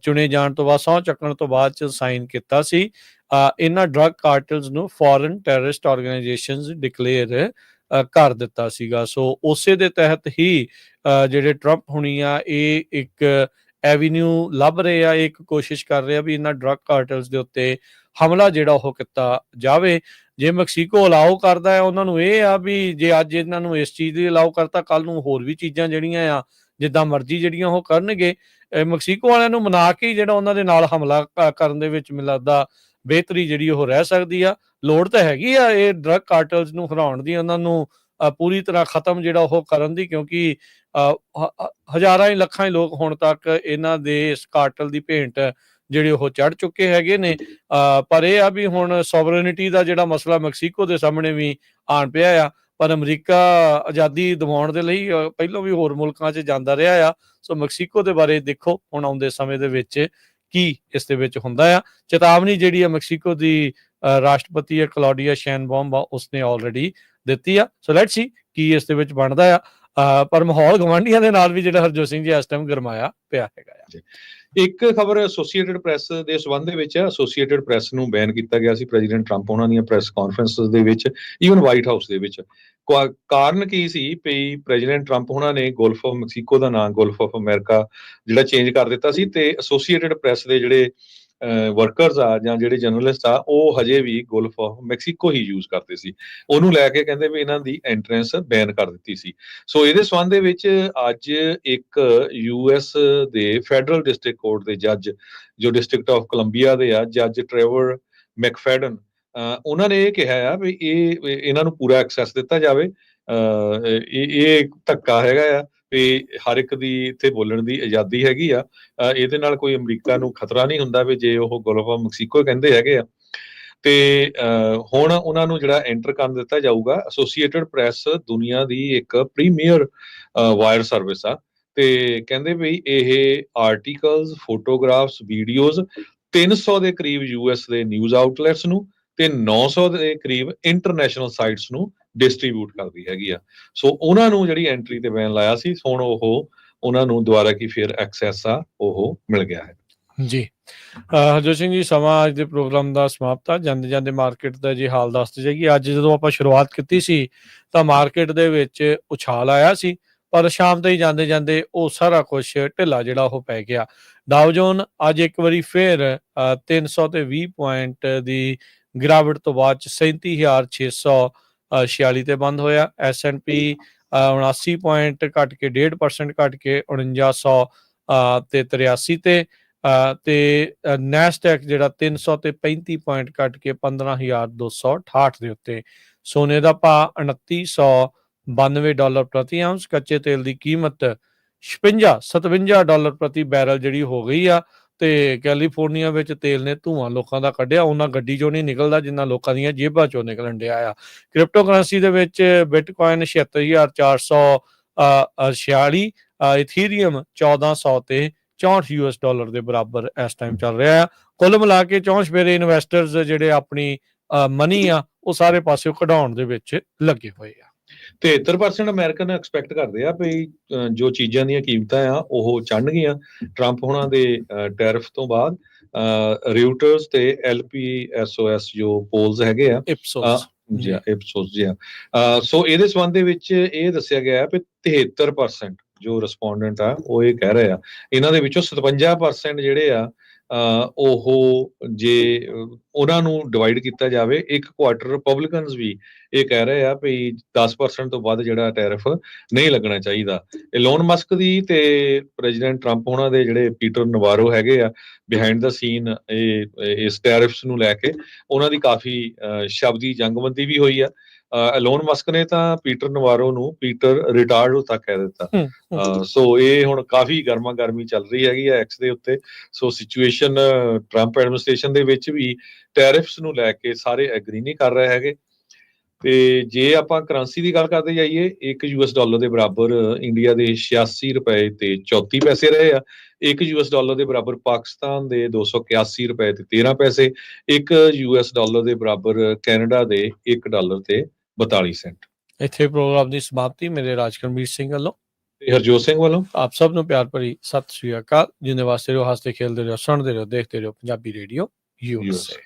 ਚੁਣੇ ਜਾਣ ਤੋਂ ਬਾਅਦ, ਸਹੁੰ ਚੱਕਣ ਤੋਂ ਬਾਅਦ ਚ ਸਾਈਨ ਕੀਤਾ ਸੀ। ਇਹਨਾਂ ਡਰੱਗ ਕਾਰਟਲਸ ਨੂੰ ਫੋਰਨ ਟੈਰਰਿਸਟ ਆਰਗੇਨਾਈਜੇਸ਼ਨਸ ਡਿਕਲੇਅਰ ਕਰ ਦਿੱਤਾ ਸੀਗਾ। ਸੋ ਉਸੇ ਦੇ ਤਹਿਤ ਹੀ ਜਿਹੜੇ ਟਰੰਪ ਹੁਣੀ ਆ ਇਹ ਇੱਕ ਐਵੀਨਿਊ ਲੱਭ ਰਹੇ ਆ, ਇੱਕ ਕੋਸ਼ਿਸ਼ ਕਰ ਰਹੇ ਆ ਵੀ ਇਹਨਾਂ ਡਰੱਗ ਕਾਰਟਲਸ ਦੇ ਉੱਤੇ ਹਮਲਾ ਜਿਹੜਾ ਉਹ ਕੀਤਾ ਜਾਵੇ। ਜੇ ਮੈਕਸੀਕੋ ਅਲਾਓ ਕਰਦਾ ਹੈ, ਉਹਨਾਂ ਨੂੰ ਇਹ ਆ ਵੀ ਜੇ ਅੱਜ ਇਹਨਾਂ ਨੂੰ ਇਸ ਚੀਜ਼ ਲਈ ਅਲਾਓ ਕਰਤਾ, ਕੱਲ ਨੂੰ ਹੋਰ ਵੀ ਚੀਜ਼ਾਂ ਜਿਹੜੀਆਂ ਆ ਜਿੱਦਾਂ ਮਰਜ਼ੀ ਜਿਹੜੀਆਂ ਉਹ ਕਰਨਗੇ। ਮੈਕਸੀਕੋ ਵਾਲਿਆਂ ਨੂੰ ਮਨਾ ਕੇ ਜਿਹੜਾ ਉਹਨਾਂ ਦੇ ਨਾਲ ਹਮਲਾ ਕਰਨ ਦੇ ਵਿੱਚ ਮੈਨੂੰ ਲੱਗਦਾ ਬਿਹਤਰੀ ਜਿਹੜੀ ਉਹ ਰਹਿ ਸਕਦੀ ਆ। ਲੋੜ ਤਾਂ ਹੈਗੀ ਆ ਇਹ ਡਰੱਗ ਕਾਰਟਲਸ ਨੂੰ ਹਰਾਉਣ ਦੀ, ਉਹਨਾਂ ਨੂੰ ਪੂਰੀ ਤਰ੍ਹਾਂ ਖਤਮ ਜਿਹੜਾ ਉਹ ਕਰਨ ਦੀ, ਕਿਉਂਕਿ ਹਜ਼ਾਰਾਂ ਹੀ ਲੱਖਾਂ ਹੀ ਲੋਕ ਹੁਣ ਤੱਕ ਇਹਨਾਂ ਦੇ ਇਸ ਕਾਰਟਲ ਦੀ ਭੇਂਟ ਜਿਹੜੇ ਉਹ ਚੜ ਚੁੱਕੇ ਹੈਗੇ ਨੇ। ਪਰ ਇਹ ਆ ਵੀ ਹੁਣ ਸੋਵਰਨਿਟੀ ਦਾ ਜਿਹੜਾ ਮਸਲਾ ਮੈਕਸੀਕੋ ਦੇ ਸਾਹਮਣੇ ਵੀ ਆਣ ਪਿਆ ਆ। ਪਰ ਅਮਰੀਕਾ ਆਜ਼ਾਦੀ ਦਿਵਾਉਣ ਦੇ ਲਈ ਪਹਿਲਾਂ ਵੀ ਹੋਰ ਮੁਲਕਾਂ 'ਚ ਜਾਂਦਾ ਰਿਹਾ ਆ। ਸੋ ਮੈਕਸੀਕੋ ਦੇ ਬਾਰੇ ਦੇਖੋ ਹੁਣ ਆਉਂਦੇ ਸਮੇਂ ਦੇ ਵਿੱਚ ਕੀ ਇਸ ਦੇ ਵਿੱਚ ਹੁੰਦਾ ਆ। ਚੇਤਾਵਨੀ ਜਿਹੜੀ ਆ ਮੈਕਸੀਕੋ ਦੀ ਰਾਸ਼ਟਰਪਤੀ ਆ ਕਲੌਡੀਆ ਸ਼ੈਨਬੌਮ ਆ ਉਸਨੇ ਆਲਰੇਡੀ ਦਿੱਤੀ ਆ। ਸੋ ਲੈਟਸ ਸੀ ਕੀ ਇਸ ਦੇ ਵਿੱਚ ਬਣਦਾ ਆ। ਪਰ ਮਾਹੌਲ ਗਵਾਂਢੀਆਂ ਦੇ ਨਾਲ ਵੀ ਜਿਹੜਾ ਹਰਜੋਤ ਸਿੰਘ ਜੀ ਇਸ ਟਾਈਮ ਗਰਮਾਇਆ ਪਿਆ ਹੈਗਾ ਆ। ਇੱਕ ਖਬਰ ਐਸੋਸੀਏਟਡ ਪ੍ਰੈਸ ਦੇ ਸੰਬੰਧ ਦੇ ਵਿੱਚ, ਐਸੋਸੀਏਟਡ ਪ੍ਰੈਸ ਨੂੰ ਬੈਨ ਕੀਤਾ ਗਿਆ ਸੀ ਪ੍ਰੈਜ਼ੀਡੈਂਟ ਟਰੰਪ ਉਹਨਾਂ ਦੀਆਂ ਪ੍ਰੈਸ ਕਾਨਫਰੰਸਿਸ ਦੇ ਵਿੱਚ, ਈਵਨ ਵਾਈਟ ਹਾਊਸ ਦੇ ਵਿੱਚ। ਕਾਰਨ ਕੀ ਸੀ ਵੀ ਪ੍ਰੈਜ਼ੀਡੈਂਟ ਟਰੰਪ ਉਹਨਾਂ ਨੇ ਗੋਲਫ ਆਫ ਮੈਕਸੀਕੋ ਦਾ ਨਾਮ ਗੋਲਫ ਆਫ ਅਮਰੀਕਾ ਜਿਹੜਾ ਚੇਂਜ ਕਰ ਦਿੱਤਾ ਸੀ, ਤੇ ਐਸੋਸੀਏਟਡ ਪ੍ਰੈਸ ਦੇ ਜਿਹੜੇ ਵਰਕਰਸ ਆ ਜਾਂ ਜਿਹੜੇ ਜਰਨਲਿਸਟ ਆ ਉਹ ਹਜੇ ਵੀ ਗੋਲਫ ਆਫ ਮੈਕਸੀਕੋ ਹੀ ਯੂਜ਼ ਕਰਦੇ ਸੀ। ਉਹਨੂੰ ਲੈ ਕੇ ਕਹਿੰਦੇ ਵੀ ਇਹਨਾਂ ਦੀ ਐਂਟਰੈਂਸ ਬੈਨ ਕਰ ਦਿੱਤੀ ਸੀ। ਸੋ ਇਹਦੇ ਸੰਬੰਧ ਦੇ ਵਿੱਚ ਅੱਜ ਇੱਕ ਯੂਐਸ ਦੇ ਫੈਡਰਲ ਡਿਸਟ੍ਰਿਕਟ ਕੋਰਟ ਦੇ ਜੱਜ, ਜੋ ਡਿਸਟ੍ਰਿਕਟ ਆਫ ਕੋਲੰਬੀਆ ਦੇ ਆ, ਜੱਜ ਟ੍ਰੇਵਰ ਮੈਕਫੈਡਨ, ਉਹਨਾਂ ਨੇ ਇਹ ਕਿਹਾ ਆ ਵੀ ਇਹਨਾਂ ਨੂੰ ਪੂਰਾ ਐਕਸੈਸ ਦਿੱਤਾ ਜਾਵੇ। ਇਹ ਧੱਕਾ ਹੈਗਾ ਆ ਵੀ ਹਰ ਇੱਕ ਦੀ ਇੱਥੇ ਬੋਲਣ ਦੀ ਆਜ਼ਾਦੀ ਹੈਗੀ ਆ। ਇਹਦੇ ਨਾਲ ਕੋਈ ਅਮਰੀਕਾ ਨੂੰ ਖਤਰਾ ਨਹੀਂ ਹੁੰਦਾ ਵੀ ਜੇ ਉਹ ਗੋਲਫ ਆਫ ਮੈਕਸੀਕੋ ਕਹਿੰਦੇ ਹੈਗੇ ਆ। ਤੇ ਹੁਣ ਉਹਨਾਂ ਨੂੰ ਜਿਹੜਾ ਐਂਟਰ ਕਰਨ ਦਿੱਤਾ ਜਾਊਗਾ। ਐਸੋਸੀਏਟਡ ਪ੍ਰੈਸ ਦੁਨੀਆ ਦੀ ਇੱਕ ਪ੍ਰੀਮੀਅਰ ਵਾਇਰ ਸਰਵਿਸ ਆ, ਤੇ ਕਹਿੰਦੇ ਵੀ ਇਹ ਆਰਟੀਕਲਸ, ਫੋਟੋਗ੍ਰਾਫਸ, ਵੀਡੀਓਜ਼ 300 ਦੇ ਕਰੀਬ ਯੂਐਸ ਦੇ ਨਿਊਜ਼ ਆਊਟਲੈਟਸ ਨੂੰ ਤੇ 900 ਦੇ ਕਰੀਬ ਇੰਟਰਨੈਸ਼ਨਲ ਸਾਈਟਸ ਨੂੰ ਡਿਸਟ੍ਰੀਬਿਊਟ ਕਰਦੀ ਹੈਗੀ ਆ। ਸੋ ਉਹਨਾਂ ਨੂੰ ਜਿਹੜੀ ਐਂਟਰੀ ਤੇ ਬੈਨ ਲਾਇਆ ਸੀ, ਹੁਣ ਉਹਨਾਂ ਨੂੰ ਦੁਬਾਰਾ ਕੀ ਫਿਰ ਐਕਸੈਸ ਆ ਉਹ ਮਿਲ ਗਿਆ ਹੈ। ਜੀ ਹਰਜੋਤ ਸਿੰਘ ਜੀ, ਸਮਾਂ ਅੱਜ ਦੇ ਪ੍ਰੋਗਰਾਮ ਦਾ ਸਮਾਪਤ ਆ। ਜਾਂਦੇ ਜਾਂਦੇ ਮਾਰਕੀਟ ਦਾ ਜੀ ਹਾਲ ਦੱਸਦੇ ਜਾਈਏ। ਅੱਜ ਜਦੋਂ ਆਪਾਂ ਸ਼ੁਰੂਆਤ ਕੀਤੀ ਸੀ ਤਾਂ ਮਾਰਕੀਟ ਦੇ ਵਿੱਚ ਉਛਾਲ ਆਇਆ ਸੀ, ਪਰ ਸ਼ਾਮ ਤਾਈਂ ਜਾਂਦੇ ਜਾਂਦੇ ਉਹ ਸਾਰਾ ਕੁਝ ਢਿੱਲਾ ਜਿਹੜਾ ਉਹ ਪੈ ਗਿਆ। ਡਾਓ ਜੋਨ ਅੱਜ ਇੱਕ ਵਾਰੀ ਫਿਰ 320 ਪੁਆਇੰਟ ਦੀ ਗਿਰਾਵਟ ਤੋਂ ਬਾਅਦ 37,646 ਤੇ ਬੰਦ ਹੋਇਆ। S&P 79 ਪੁਆਇੰਟ ਘਟ ਕੇ 1.5% ਘਟ ਕੇ 4900 ਤੇ 83 ਤੇ ਨੈਸਡੈਕ ਜਿਹੜਾ 300 ਤੇ 35 ਪੁਆਇੰਟ ਘਟ ਕੇ 15,268 ਦੇ ਉੱਤੇ। ਸੋਨੇ ਦਾ ਭਾਅ $2992 ਪ੍ਰਤੀ ਆਉਂਸ। ਕੱਚੇ ਤੇਲ ਦੀ ਕੀਮਤ 57 ਡਾਲਰ ਪ੍ਰਤੀ ਬੈਰਲ ਜਿਹੜੀ ਹੋ ਗਈ ਆ। ਤੇ ਕੈਲੀਫੋਰਨੀਆ ਵਿੱਚ ਤੇਲ ਨੇ ਧੂਆਂ ਲੋਕਾਂ ਦਾ ਕੱਢਿਆ, ਉਹਨਾਂ ਗੱਡੀ ਚੋਂ ਨਹੀਂ ਨਿਕਲਦਾ ਜਿੰਨਾ ਲੋਕਾਂ ਦੀਆਂ ਜੇਬਾਂ ਚੋਂ ਨਿਕਲਣ ਡਿਆ ਆ। ਕ੍ਰਿਪਟੋ ਕਰੰਸੀ ਦੇ ਵਿੱਚ ਬਿਟਕੋਇਨ 76,446, ਇਥੀਰੀਅਮ 1400 ਤੇ 64 US ਡਾਲਰ ਦੇ ਬਰਾਬਰ ਇਸ ਟਾਈਮ ਚੱਲ ਰਿਹਾ ਆ। ਕੁੱਲ ਮਿਲਾ ਕੇ 64 ਫੇਰੇ ਇਨਵੈਸਟਰਸ ਜਿਹੜੇ ਆਪਣੀ ਮਨੀ ਆ ਉਹ ਸਾਰੇ ਪਾਸੇ ਕਢਾਉਣ ਦੇ ਵਿੱਚ ਲੱਗੇ ਹੋਏ ਆ। 73% ਅਮਰੀਕਨ ਐਕਸਪੈਕਟ ਕਰਦੇ ਆ ਵੀ ਜੋ ਚੀਜ਼ਾਂ ਦੀਆਂ ਕੀਮਤਾਂ ਆ ਉਹ ਚੜ੍ਹਨਗੀਆਂ ਟਰੰਪ ਹੁਣਾਂ ਦੇ ਟੈਰਿਫ ਤੋਂ ਬਾਅਦ। ਰਿਊਟਰਸ ਤੇ LPSOS ਜੋ ਪੋਲਸ ਹੈਗੇ ਆ, ਇਪਸੋਸ ਜੀ ਆ। ਸੋ ਇਹਦੇ ਸੰਬੰਧ ਦੇ ਵਿੱਚ ਇਹ ਦੱਸਿਆ ਗਿਆ ਵੀ 73% ਜੋ ਰਿਸਪੋਂਡੈਂਟ ਆ ਉਹ ਇਹ ਕਹਿ ਰਹੇ ਆ। ਇਹਨਾਂ ਦੇ ਵਿੱਚੋਂ 57% ਜਿਹੜੇ ਆ ਉਹ ਜੇ ਉਹਨਾਂ ਨੂੰ ਡਿਵਾਈਡ ਕੀਤਾ ਜਾਵੇ, ਇੱਕ ਕੁਆਟਰ ਰਿਪਬਲਿਕਨਸ ਵੀ ਇਹ ਕਹਿ ਰਹੇ ਆ ਵੀ 10% ਤੋਂ ਵੱਧ ਜਿਹੜਾ ਟੈਰਿਫ ਨਹੀਂ ਲੱਗਣਾ ਚਾਹੀਦਾ। ਇਲੋਨ ਮਸਕ ਦੀ ਤੇ ਪ੍ਰੈਜ਼ੀਡੈਂਟ ਟਰੰਪ ਉਹਨਾਂ ਦੇ ਜਿਹੜੇ ਪੀਟਰ ਨਵਾਰੋ ਹੈਗੇ ਆ ਬਿਹਾਈਂਡ ਦਾ ਸੀਨ ਇਸ ਟੈਰਿਫਸ ਨੂੰ ਲੈ ਕੇ, ਉਹਨਾਂ ਦੀ ਕਾਫੀ ਸ਼ਬਦੀ ਜੰਗਬੰਦੀ ਵੀ ਹੋਈ ਆ। ਇਲੋਨ ਮਸਕ ਨੇ ਤਾਂ ਪੀਟਰ ਨਵਾਰੋ ਨੂੰ ਪੀਟਰ ਰਿਟਾਰਡੋ ਤੱਕ ਕਹਿ ਦਿੱਤਾ। ਸੋ ਇਹ ਹੁਣ ਕਾਫੀ ਗਰਮਾ ਗਰਮੀ ਚੱਲ ਰਹੀ ਹੈਗੀ ਆ ਐਕਸ ਦੇ ਉੱਤੇ। ਸੋ ਸਿਚੁਏਸ਼ਨ ਟਰੰਪ ਐਡਮਿਨਿਸਟ੍ਰੇਸ਼ਨ ਦੇ ਵਿੱਚ ਵੀ ਟੈਰਿਫਸ ਨੂੰ ਲੈ ਕੇ ਸਾਰੇ ਐਗਰੀ ਨਹੀਂ ਕਰ ਰਹੇ ਹੈਗੇ। ਤੇ ਜੇ ਆਪਾਂ ਕਰੰਸੀ ਦੀ ਗੱਲ ਕਰਦੇ ਜਾਈਏ, $1 ਦੇ ਬਰਾਬਰ ਇੰਡੀਆ ਦੇ 86 ਰੁਪਏ ਤੇ 34 ਪੈਸੇ ਰਹੇ ਆ। $1 ਦੇ ਬਰਾਬਰ ਪਾਕਿਸਤਾਨ ਦੇ 281 ਰੁਪਏ ਤੇ 13 ਪੈਸੇ। $1 ਦੇ ਬਰਾਬਰ ਕੈਨੇਡਾ ਦੇ $1 ਤੇ 42 ਸੈਂਟ। ਇੱਥੇ ਪ੍ਰੋਗਰਾਮ ਦੀ ਸਮਾਪਤੀ ਮੇਰੇ ਰਾਜਕਰਮੀਤ ਸਿੰਘ ਵੱਲੋਂ ਤੇ ਹਰਜੋਤ ਸਿੰਘ ਵੱਲੋਂ ਆਪ ਸਭ ਨੂੰ ਪਿਆਰ ਭਰੀ ਸਤਿ ਸ੍ਰੀ ਅਕਾਲ। ਜਿੰਨੇ ਵਾਸਤੇ ਰਹੋ, ਹੱਸਦੇ ਖੇਲਦੇ ਰਹੋ, ਸੁਣਦੇ ਰਹੋ, ਦੇਖਦੇ ਰਹੋ ਪੰਜਾਬੀ ਰੇਡੀਓ USA।